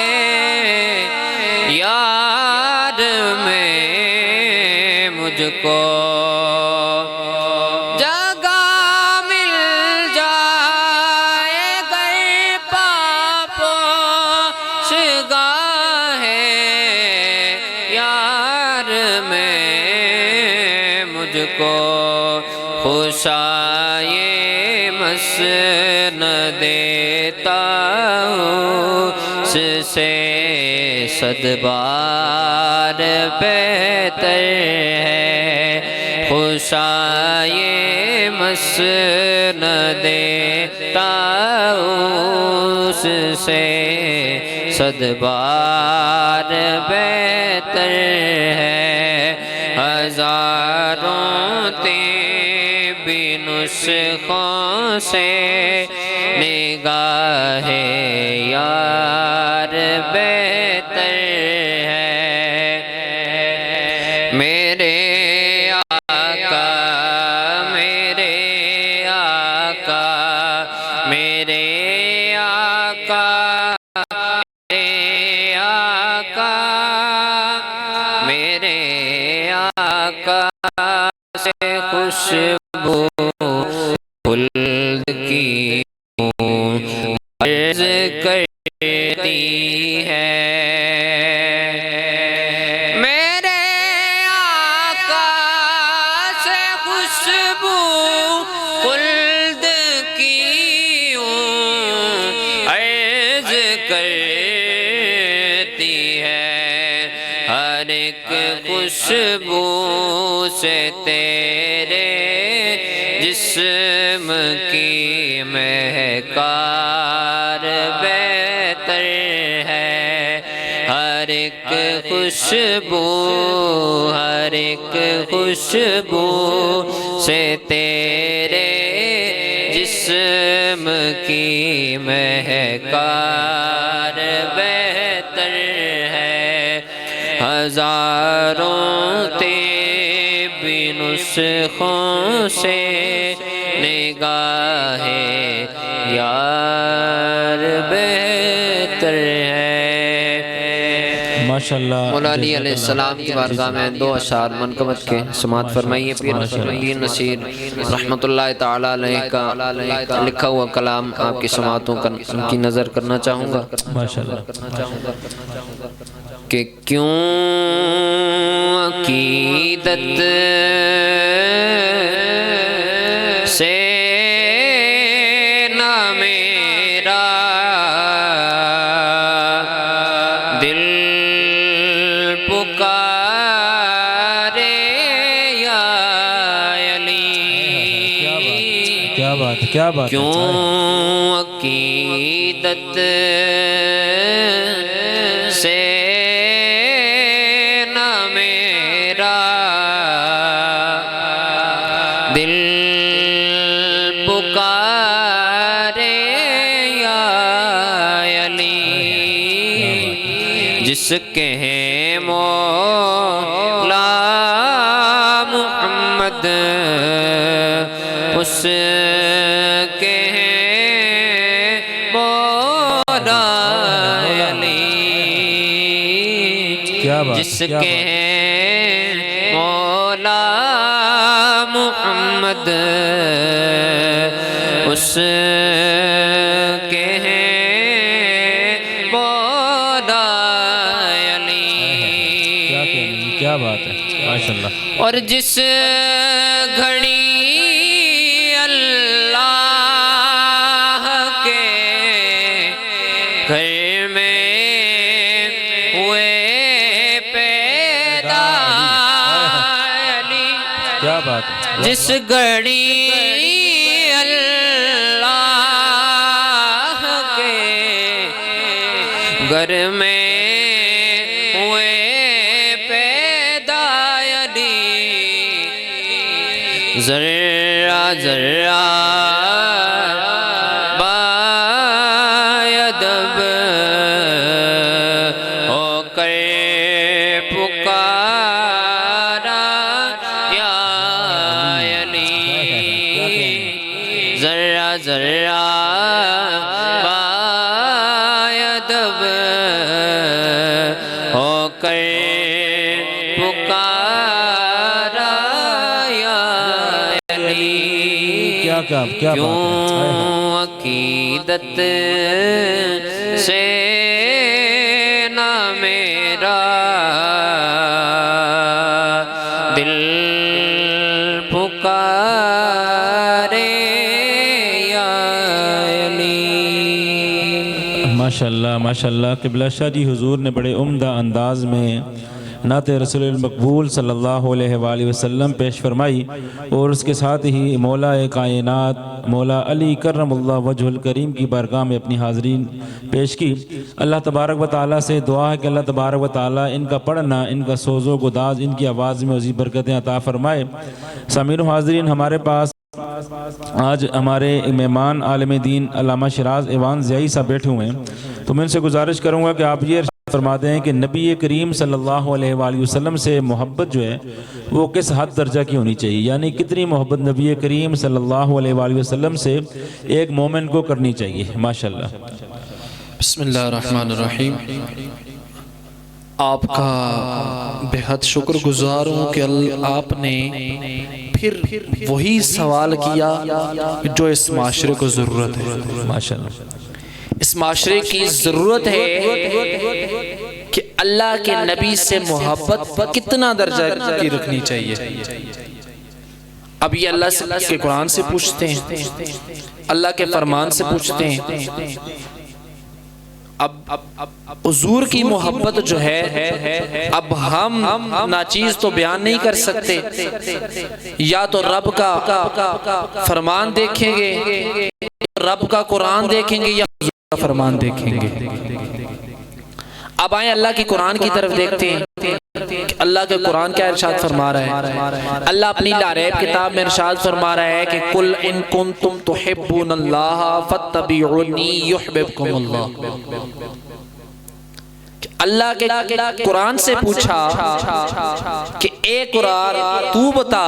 یار میں مجھ کو جگہ مل جائے گر پاپوش گاہ یار میں مجھ کو خوشائے مسند دیتا ہوں اس سے صد بار بہتر ہے خوشائے مسند دیتا ہوں اس سے صد بار بہتر ہے ہزاروں طبی نسخوں سے نگاہ یار بہتر ہے میرے آقا میرے آقا میرے آقا میرے آقا میرے آقا سے خوشبو خلد کی عرض کرتی ہے میرے آقا سے خوشبو خلد کی عرض کرتی ہے ہر ایک خوشبو سے تیرے جسم کی مہکار بہتر ہے ہر ایک خوشبو ہر ایک خوشبو سے تیرے جسم کی مہکار بہتر ہے ہزاروں طبی نسخوں سے نگاہ یار بہتر ہے ماشاءاللہ مولا علی علیہ السلام کی بارگاہ میں دو اشعار منقبت کے سماعت فرمائیے پیر نصیرالدین نصیر رحمۃ اللہ تعالی علیہ کا لکھا ہوا کلام آپ کی سماعتوں کی نظر کرنا چاہوں گا ماشاءاللہ کہ کیوں عقیدت سے نہ میرا دل پکارے یا علی کیا بات ہے کیا بات ہے کیوں عقیدت سے نہ میرا دل پکارے یا علی جس کے ہیں مولا محمد اس کے ہیں مولا علی جس کے ہیں مولا محمد اس کے ہیں مولا علی کیا بات ہے ماشاءاللہ اور جس گھڑی اللہ کے گھر میں ہوئے پیدا علی کیا بات ہے جس گھڑی اللہ کے گھر میں ہوئے پیدا علی ذرہ ذرہ بایدب ہو کر پکارا یا علی ذرہ ذرہ بایدب ہو کر پکارا یا علی کیا بات ہے کیوں عقیدت سے نہ میرا دل پکارے یا علی ماشاءاللہ ماشاءاللہ قبلہ شاہ جی حضور نے بڑے عمدہ انداز میں نعت رسول المقبول صلی اللہ علیہ وآلہ وسلم پیش فرمائی اور اس کے ساتھ ہی مولا کائنات مولا علی کرم اللہ وجہ الکریم کی بارگاہ میں اپنی حاضرین پیش کی۔ اللہ تبارک و تعالیٰ سے دعا ہے کہ اللہ تبارک و تعالیٰ ان کا پڑھنا، ان کا سوز و گداز، ان کی آواز میں عظیم برکتیں عطا فرمائے۔ سامعین و حاضرین، ہمارے پاس آج ہمارے مہمان عالم دین علامہ شیراز ایوان ضیائی صاحب بیٹھے ہوئے ہیں، تو میں ان سے گزارش کروں گا کہ آپ یہ فرما دیں کہ نبی کریم صلی اللہ علیہ وآلہ وسلم سے محبت جو ہے وہ کس حد درجہ کی ہونی چاہیے، یعنی کتنی محبت نبی کریم صلی اللہ علیہ وآلہ وسلم سے ایک مومن کو کرنی چاہیے؟ ماشاءاللہ۔ بسم اللہ الرحمن الرحیم۔ آپ کا بہت شکر گزار ہوں کہ آپ نے پھر وہی سوال کیا جو اس معاشرے کو ضرورت ہے۔ ماشاءاللہ۔ اس معاشرے کی ضرورت ہے کہ اللہ کے نبی سے محبت کتنا درجہ کی رکھنی چاہیے۔ اب یہ اللہ کے قرآن سے پوچھتے ہیں، اللہ کے فرمان سے پوچھتے ہیں۔ اب حضور کی محبت جو ہے اب ہم ناچیز تو بیان نہیں کر سکتے، یا تو رب کا فرمان دیکھیں گے، رب کا قرآن دیکھیں گے، یا حضور کا فرمان دیکھیں گے۔ اب آئیں اللہ کی قرآن کی طرف دیکھتے ہیں کہ اللہ کے قرآن کیا ارشاد فرما رہا ہے۔ اللہ اپنی لاریب کتاب میں ارشاد فرما رہا ہے کہ قُلْ إِن كُنْتُمْ تُحِبُّونَ اللَّهَ فَاتَّبِعُونِي يُحْبِبْكُمُ اللَّهُ۔ اللہ کے قرآن سے پوچھا کہ اے قرآن تو بتا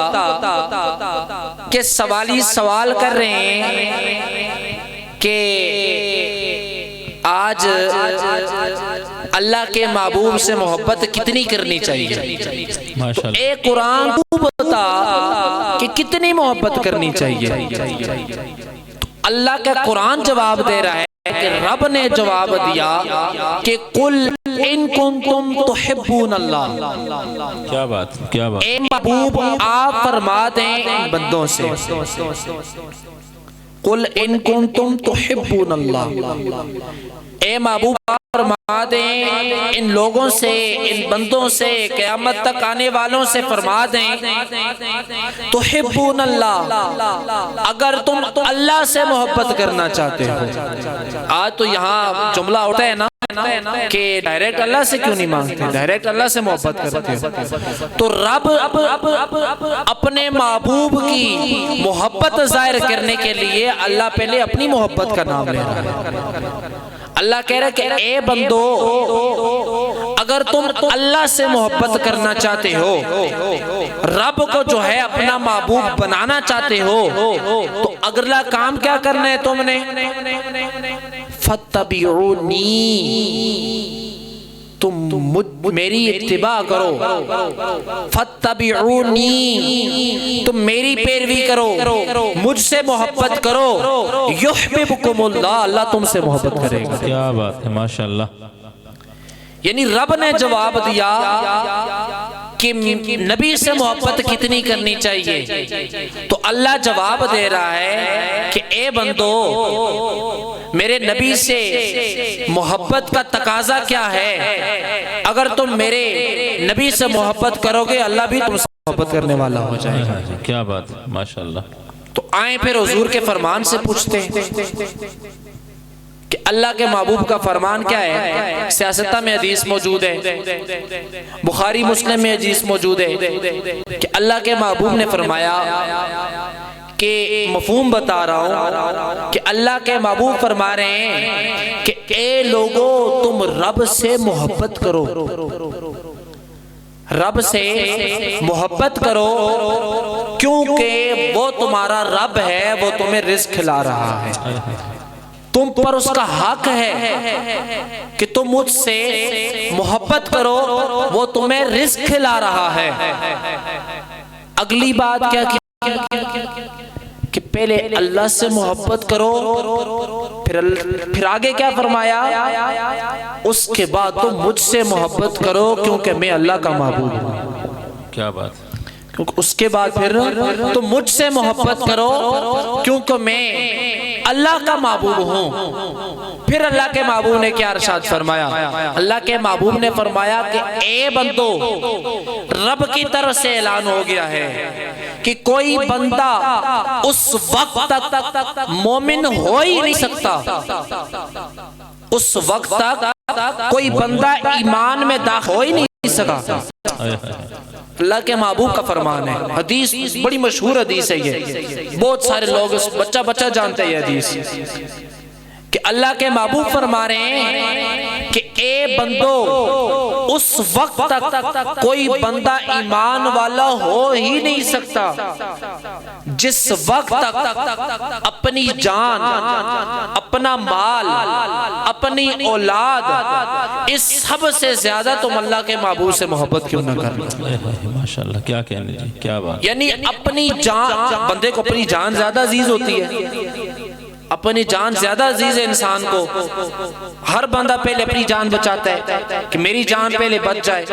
کہ سوالی سوال کر رہے ہیں کہ آج اللہ کے محبوب سے محبت کتنی کرنی چاہیے، تو اے قرآن تو بتا کہ کتنی محبت کرنی چاہیے۔ اللہ کا قرآن جواب دے رہا ہے کہ رب نے جواب دیا کہ قُلْ إِن كُنْتُمْ تُحِبُّونَ اللَّهَ۔ کیا بات، کیا بات۔ اے محبوب آپ فرما دیں ان بندوں سے، قُلْ إِن كُنْتُمْ تُحِبُّونَ اللَّهَ، اے محبوب آپ فرما دیں ان لوگوں سے، ان بندوں سے، قیامت تک آنے والوں سے فرما دیں تحبون اللہ، اگر تم اللہ سے محبت کرنا چاہتے ہو۔ آج تو یہاں جملہ ہوتا ہے نا کہ ڈائریکٹ اللہ سے کیوں نہیں مانگتے، ڈائریکٹ اللہ سے محبت کرتے ہو۔ تو رب اپنے محبوب کی محبت ظاہر کرنے کے لیے اللہ پہلے اپنی محبت کا نام لے رہا ہے۔ اللہ کہہ رہا ہے کہ اے بندو اگر تم اللہ سے محبت کرنا چاہتے ہو، رب کو جو ہے اپنا محبوب بنانا چاہتے ہو، تو اگلا کام کیا کرنا ہے تم نے؟ فَاتَّبِعُونِی، تم میری اتباع کرو، فَاتَّبِعُونِی، تم میری پیروی کرو، مجھ سے محبت کرو، یحببکم اللہ، اللہ تم سے محبت کرے گا۔ کیا بات ہے، ماشاءاللہ۔ یعنی رب نے جواب دیا کہ نبی سے محبت کتنی کرنی چاہیے، تو اللہ جواب دے رہا ہے کہ اے بندو میرے نبی سے محبت کا تقاضا کیا ہے، اگر تم میرے نبی سے محبت کرو گے اللہ بھی تم سے محبت کرنے والا ہو جائے گا۔ کیا بات، ماشاءاللہ۔ تو آئیں پھر حضور کے فرمان سے پوچھتے ہیں کہ اللہ کے محبوب کا فرمان کیا ہے۔ سیاستہ میں حدیث موجود ہے، بخاری مسلم میں حدیث موجود ہے کہ اللہ کے محبوب نے فرمایا کہ مفہوم بتا رہا ہوں کہ اللہ کے محبوب فرما رہے ہیں کہ اے لوگو تم رب سے محبت کرو، رب سے محبت کرو، کیونکہ وہ تمہارا رب ہے، وہ تمہیں رزق کھلا رہا ہے، تم پر اس کا حق ہے کہ تم مجھ سے محبت کرو، وہ تمہیں رزق کھلا رہا ہے۔ اگلی بات کیا کہ پہلے اللہ سے محبت کرو، پھر آگے کیا فرمایا، اس کے بعد تم مجھ سے محبت کرو کیونکہ میں اللہ کا محبوب ہوں۔ کیا بات، اس کے بعد پھر تم مجھ سے محبت کرو کیونکہ میں اللہ کا محبوب ہوں۔ پھر اللہ کے محبوب نے کیا ارشاد فرمایا، اللہ کے محبوب نے فرمایا کہ اے بندو رب کی طرف سے اعلان ہو گیا ہے کہ کوئی بندہ اس وقت تک مومن ہو ہی نہیں سکتا، اس وقت تک کوئی بندہ ایمان میں داخل ہو ہی نہیں سکا اللہ کے محبوب کا فرمان ہے، حدیث بڑی مشہور حدیث ہے یہ، بہت سارے لوگ بچہ جانتے ہیں یہ حدیث، کہ اللہ کے محبوب فرما رہے ہیں کہ اے بندو، اس وقت تک کوئی بندہ ایمان والا ہو ہی نہیں سکتا جس وقت تک اپنی جان، اپنا مال، اپنی اولاد، اس سب سے زیادہ تم اللہ کے محبوب سے محبت کیوں نہ کر لو۔ ماشاءاللہ، کیا کہنے جی، کیا بات۔ یعنی اپنی جان، بندے کو اپنی جان زیادہ عزیز ہوتی ہے، اپنی جان زیادہ عزیز ہے انسان کو، ہر بندہ پہلے اپنی جان بچاتا ہے کہ میری جان پہلے بچ جائے۔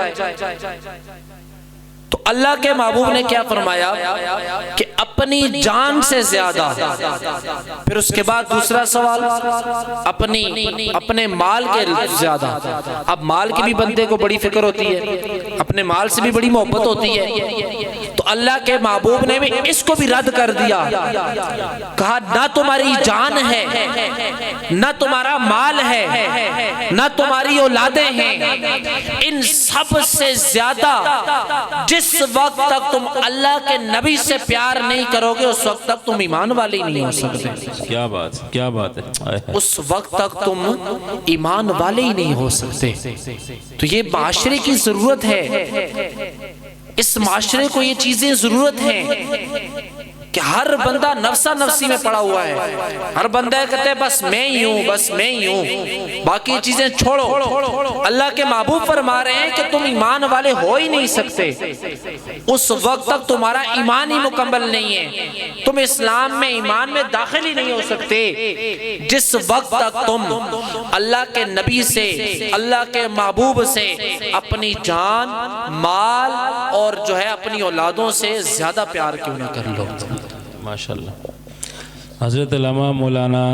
تو اللہ کے محبوب نے کیا فرمایا کہ اپنی جان سے زیادہ، پھر اس کے بعد دوسرا سوال اپنے مال کے زیادہ۔ اب مال کی بھی بندے کو بڑی فکر ہوتی ہے، اپنے مال سے بھی بڑی محبت ہوتی ہے، تو اللہ کے محبوب نے بھی اس کو بھی رد کر دیا، کہا نہ تمہاری جان ہے، نہ تمہارا مال ہے، نہ تمہاری اولادیں ہیں، ان سب سے زیادہ جس وقت تک تم اللہ کے نبی سے پیار نہیں کرو گے اس وقت تک تم ایمان والے ہی نہیں ہو سکتے۔ کیا بات، کیا بات ہے۔ اس وقت تک تم ایمان والے ہی نہیں ہو سکتے۔ تو یہ معاشرے کی ضرورت ہے، اس معاشرے کو یہ چیزیں ضرورت ہیں کہ ہر بندہ نفسا نفسی میں پڑا ہوا ہے، ہر بندہ کہتا ہے بس میں ہی ہوں، بس میں ہی ہوں، باقی چیزیں چھوڑو۔ اللہ کے محبوب فرما رہے ہیں کہ تم ایمان والے ہو ہی نہیں سکتے اس وقت تک تمہارا ایمان ہی مکمل نہیں ہے، تم اسلام میں، ایمان میں داخل ہی نہیں ہو سکتے جس وقت تک تم اللہ کے نبی سے، اللہ کے محبوب سے اپنی جان، مال اور جو ہے اپنی اولادوں سے زیادہ پیار کیوں نہ کر لو۔ ماشاءاللہ۔ حضرت علامہ مولانا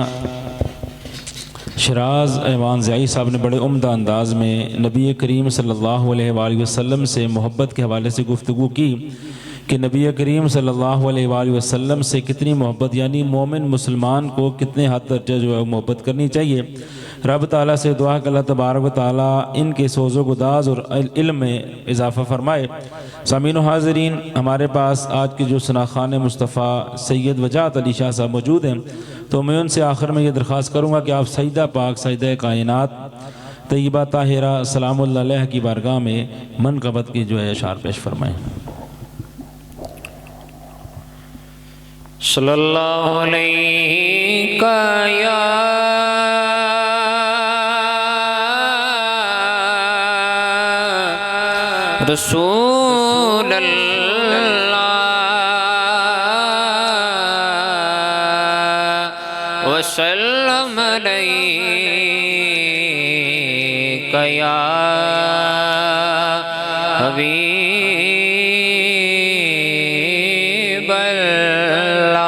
شیراز ایوان زیائی صاحب نے بڑے عمدہ انداز میں نبی کریم صلی اللہ علیہ وآلہ وسلم سے محبت کے حوالے سے گفتگو کی کہ نبی کریم صلی اللہ علیہ وآلہ وسلم سے کتنی محبت، یعنی مومن مسلمان کو کتنے حد درجہ جو ہے محبت کرنی چاہیے۔ رب تعالیٰ سے دعا کہ اللہ تبارک و تعالیٰ ان کے سوز و گداز اور علم میں اضافہ فرمائے۔ سامعین و حاضرین، ہمارے پاس آج کے جو ثناخان مصطفیٰ سید وجاہت علی شاہ صاحب موجود ہیں، تو میں ان سے آخر میں یہ درخواست کروں گا کہ آپ سیدہ پاک، سیدہ کائنات طیبہ طاہرہ سلام اللہ علیہ کی بارگاہ میں منقبت کی جو ہے اشعار پیش فرمائیں۔ صلی اللہ علیہ یا رسول اللہ وسلم علیک یا حبیب اللہ۔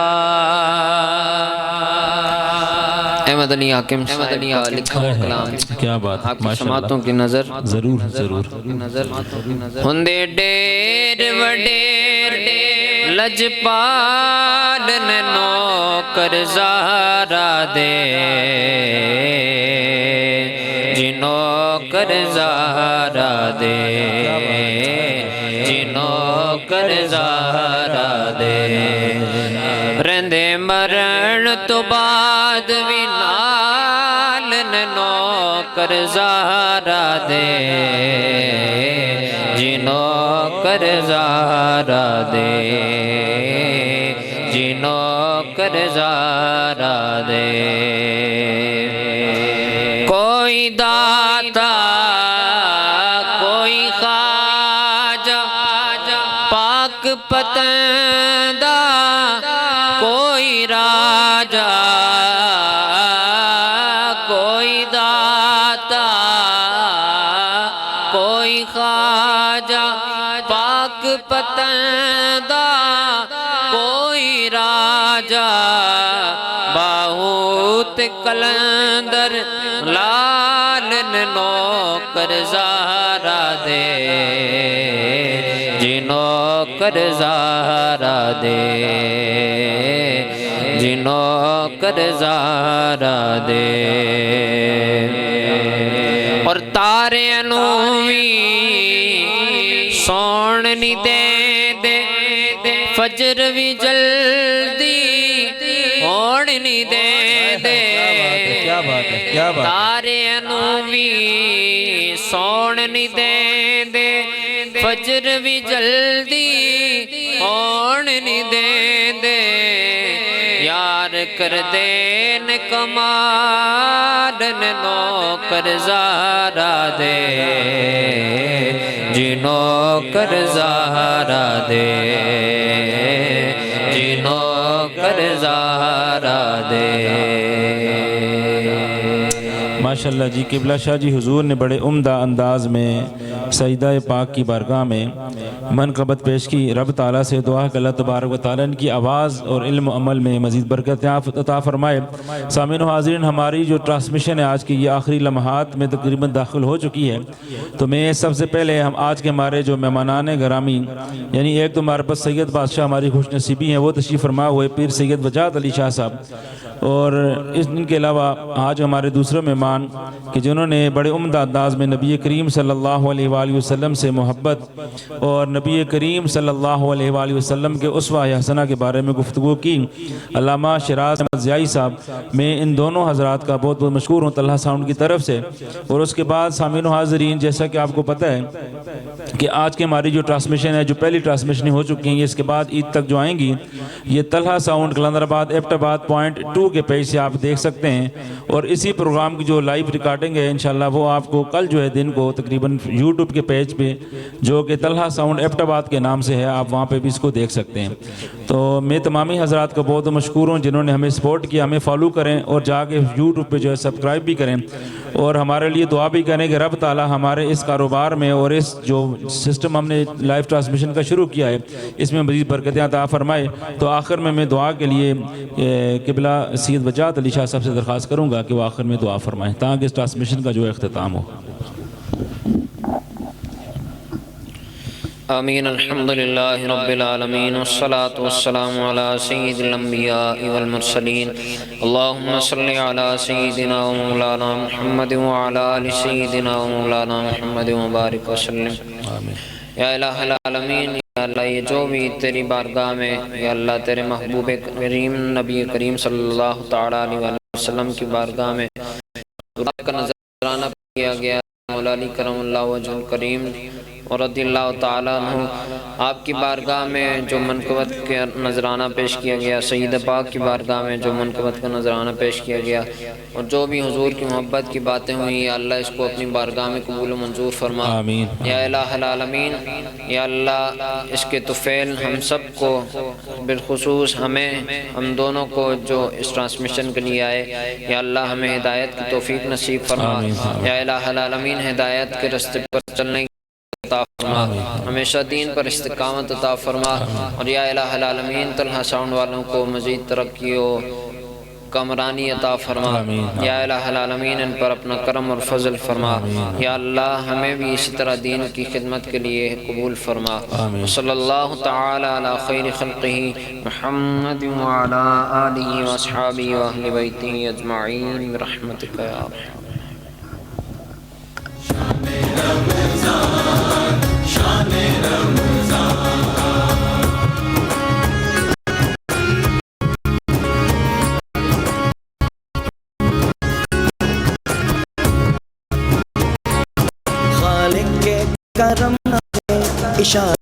مدنی حاکم صاحب کا لکھا ہوا کلام کیا بات، آپ کی سماعتوں کی نظر ضرور ضرور۔ ہندے ڈیر وڈیر لجپال نوکر زارا دے، جی نوکر زارا دے، جی نوکر زارا دے، رہندے مرن تو بعد بھی نال نوکر زارا دے، جی نوکر زارا دے، جی نوکر زارا دے۔ کوئی داتا کوئی خواجہ پاک پتندہ، کوئی راجہ کوئی داتا کوئی خواجہ پاک پتندہ، کوئی راجہ باہوت کلندر لال نوکر زارا دے، جی نوکر زارا دے، جی نوکر زارا دے۔ اور تارے انوی سون نہیں دے دے فجر بھی جلدی ہون نہیں دے دے کیا بات ہے کیا بات ہے تارے انو بھی سون نہیں دے دے فجر بھی جلدی ہون نہیں دے دے یار کر دین کمارن نوکر زارا دے جی نوکر زارا دے جی نوکر زارا دے ماشاءاللہ جی قبلہ شاہ جی حضور نے بڑے عمدہ انداز میں سجدہ پاک کی بارگاہ میں منقبت پیش کی. رب تعالیٰ سے دعا کہ اللہ تبارک و تعالیٰ ان کی آواز اور علم و عمل میں مزید برکت عطا فرمائے. سامعین و حاضرین ہماری جو ٹرانسمیشن ہے آج کی یہ آخری لمحات میں تقریباً داخل ہو چکی ہے. تو میں سب سے پہلے ہم آج کے ہمارے جو مہمانان گرامی یعنی ایک تو ہمارے پاس سید بادشاہ ہماری خوش نصیبی ہیں وہ تشریف فرما ہوئے پیر سید وجاہت علی شاہ صاحب اور ان کے علاوہ آج ہمارے دوسرے مہمان کہ جنہوں نے بڑے عمدہ انداز میں نبی کریم صلی اللہ علیہ وآلہ وسلم سے محبت اور نبی کریم صلی اللہ علیہ وآلہ وسلم کے اسوہ حسنہ کے بارے میں گفتگو کی. علامہ شیراز احمد ضیائی صاحب میں ان دونوں حضرات کا بہت بہت مشکور ہوں طلحہ ساؤنڈ کی طرف سے. اور اس کے بعد سامعین و حاضرین جیسا کہ آپ کو پتہ ہے کہ آج کے ہماری جو ٹرانسمیشن ہے جو پہلی ٹرانسمیشنیں ہو چکی ہیں یہ اس کے بعد عید تک جو آئیں گی یہ طلحہ ساؤنڈ کلندر آباد ایبٹ آباد پوائنٹ 2 کے پیج سے آپ دیکھ سکتے ہیں. اور اسی پروگرام کی جو لائیو ریکارڈنگ ہے انشاءاللہ وہ آپ کو کل جو ہے دن کو تقریباً یوٹیوب کے پیج پہ جو کہ طلحہ ساؤنڈ ایبٹ آباد کے نام سے ہے آپ وہاں پہ بھی اس کو دیکھ سکتے ہیں. تو میں تمامی حضرات کو بہت مشکور ہوں جنہوں نے ہمیں سپورٹ کیا. ہمیں فالو کریں اور جا کے یوٹیوب پہ جو ہے سبسکرائب بھی کریں اور ہمارے لیے دعا بھی کریں کہ رب تعالیٰ ہمارے اس کاروبار میں اور اس جو سسٹم ہم نے لائیو ٹرانسمیشن کا شروع کیا ہے اس میں مزید برکتیں عطا فرمائے. تو آخر میں دعا کے لیے قبلہ سید وجاہت علی شاہ صاحب سے درخواست کروں گا کہ وہ آخر میں دعا فرمائیں تاکہ اس ٹرانسمیشن کا جو اختتام ہو. آمین. الحمدللہ رب العالمین والصلاة والسلام علی سید الانبیاء والمرسلین. اللہم صلی علی سیدنا و مولانا محمد وعلی آل سیدنا و مولانا محمد وبارک وسلم. یا الہ العالمین یا اللہ یہ جو بھی تیری بارگاہ میں یا اللہ تیرے محبوب کریم نبی کریم صلی اللہ تعالیٰ علیہ وسلم کی بارگاہ میں دعا کا نظرانہ کیا گیا. مولا علی کرم اللہ وجہ الکریم اور رضی اللہ تعالیٰ عنہ آپ کی بارگاہ میں جو منقبت کا نظرانہ پیش کیا گیا سید پاک کی بارگاہ میں جو منقبت کا نظرانہ پیش کیا گیا اور جو بھی حضور کی محبت کی باتیں ہوئی یا اللہ اس کو اپنی بارگاہ میں قبول و منظور فرما. آمین. یا الہ العالمین یا اللہ اس کے طفیل ہم سب کو بالخصوص ہمیں ہم دونوں کو جو اس ٹرانسمیشن کے لیے آئے یا اللہ ہمیں ہدایت کی توفیق نصیب فرما. یا الہ العالمین ہدایت کے راستے پر چلنے عطا فرما ہمیشہ دین پر استقامت عطا فرما. اور یا الہ العالمین طلحہ ساؤنڈ والوں کو مزید ترقی و کامرانی عطا فرما. یا الہ العالمین ان پر اپنا کرم اور فضل فرما. یا اللہ ہمیں بھی اسی طرح دین کی خدمت کے لیے قبول فرما. صلی اللہ تعالی علی خیر خلقہ محمد وعلی آلہ واصحابہ واہل بیتہ اجمعین برحمتک یا ارحم. شان رمضان خالق کے کرم اشارہ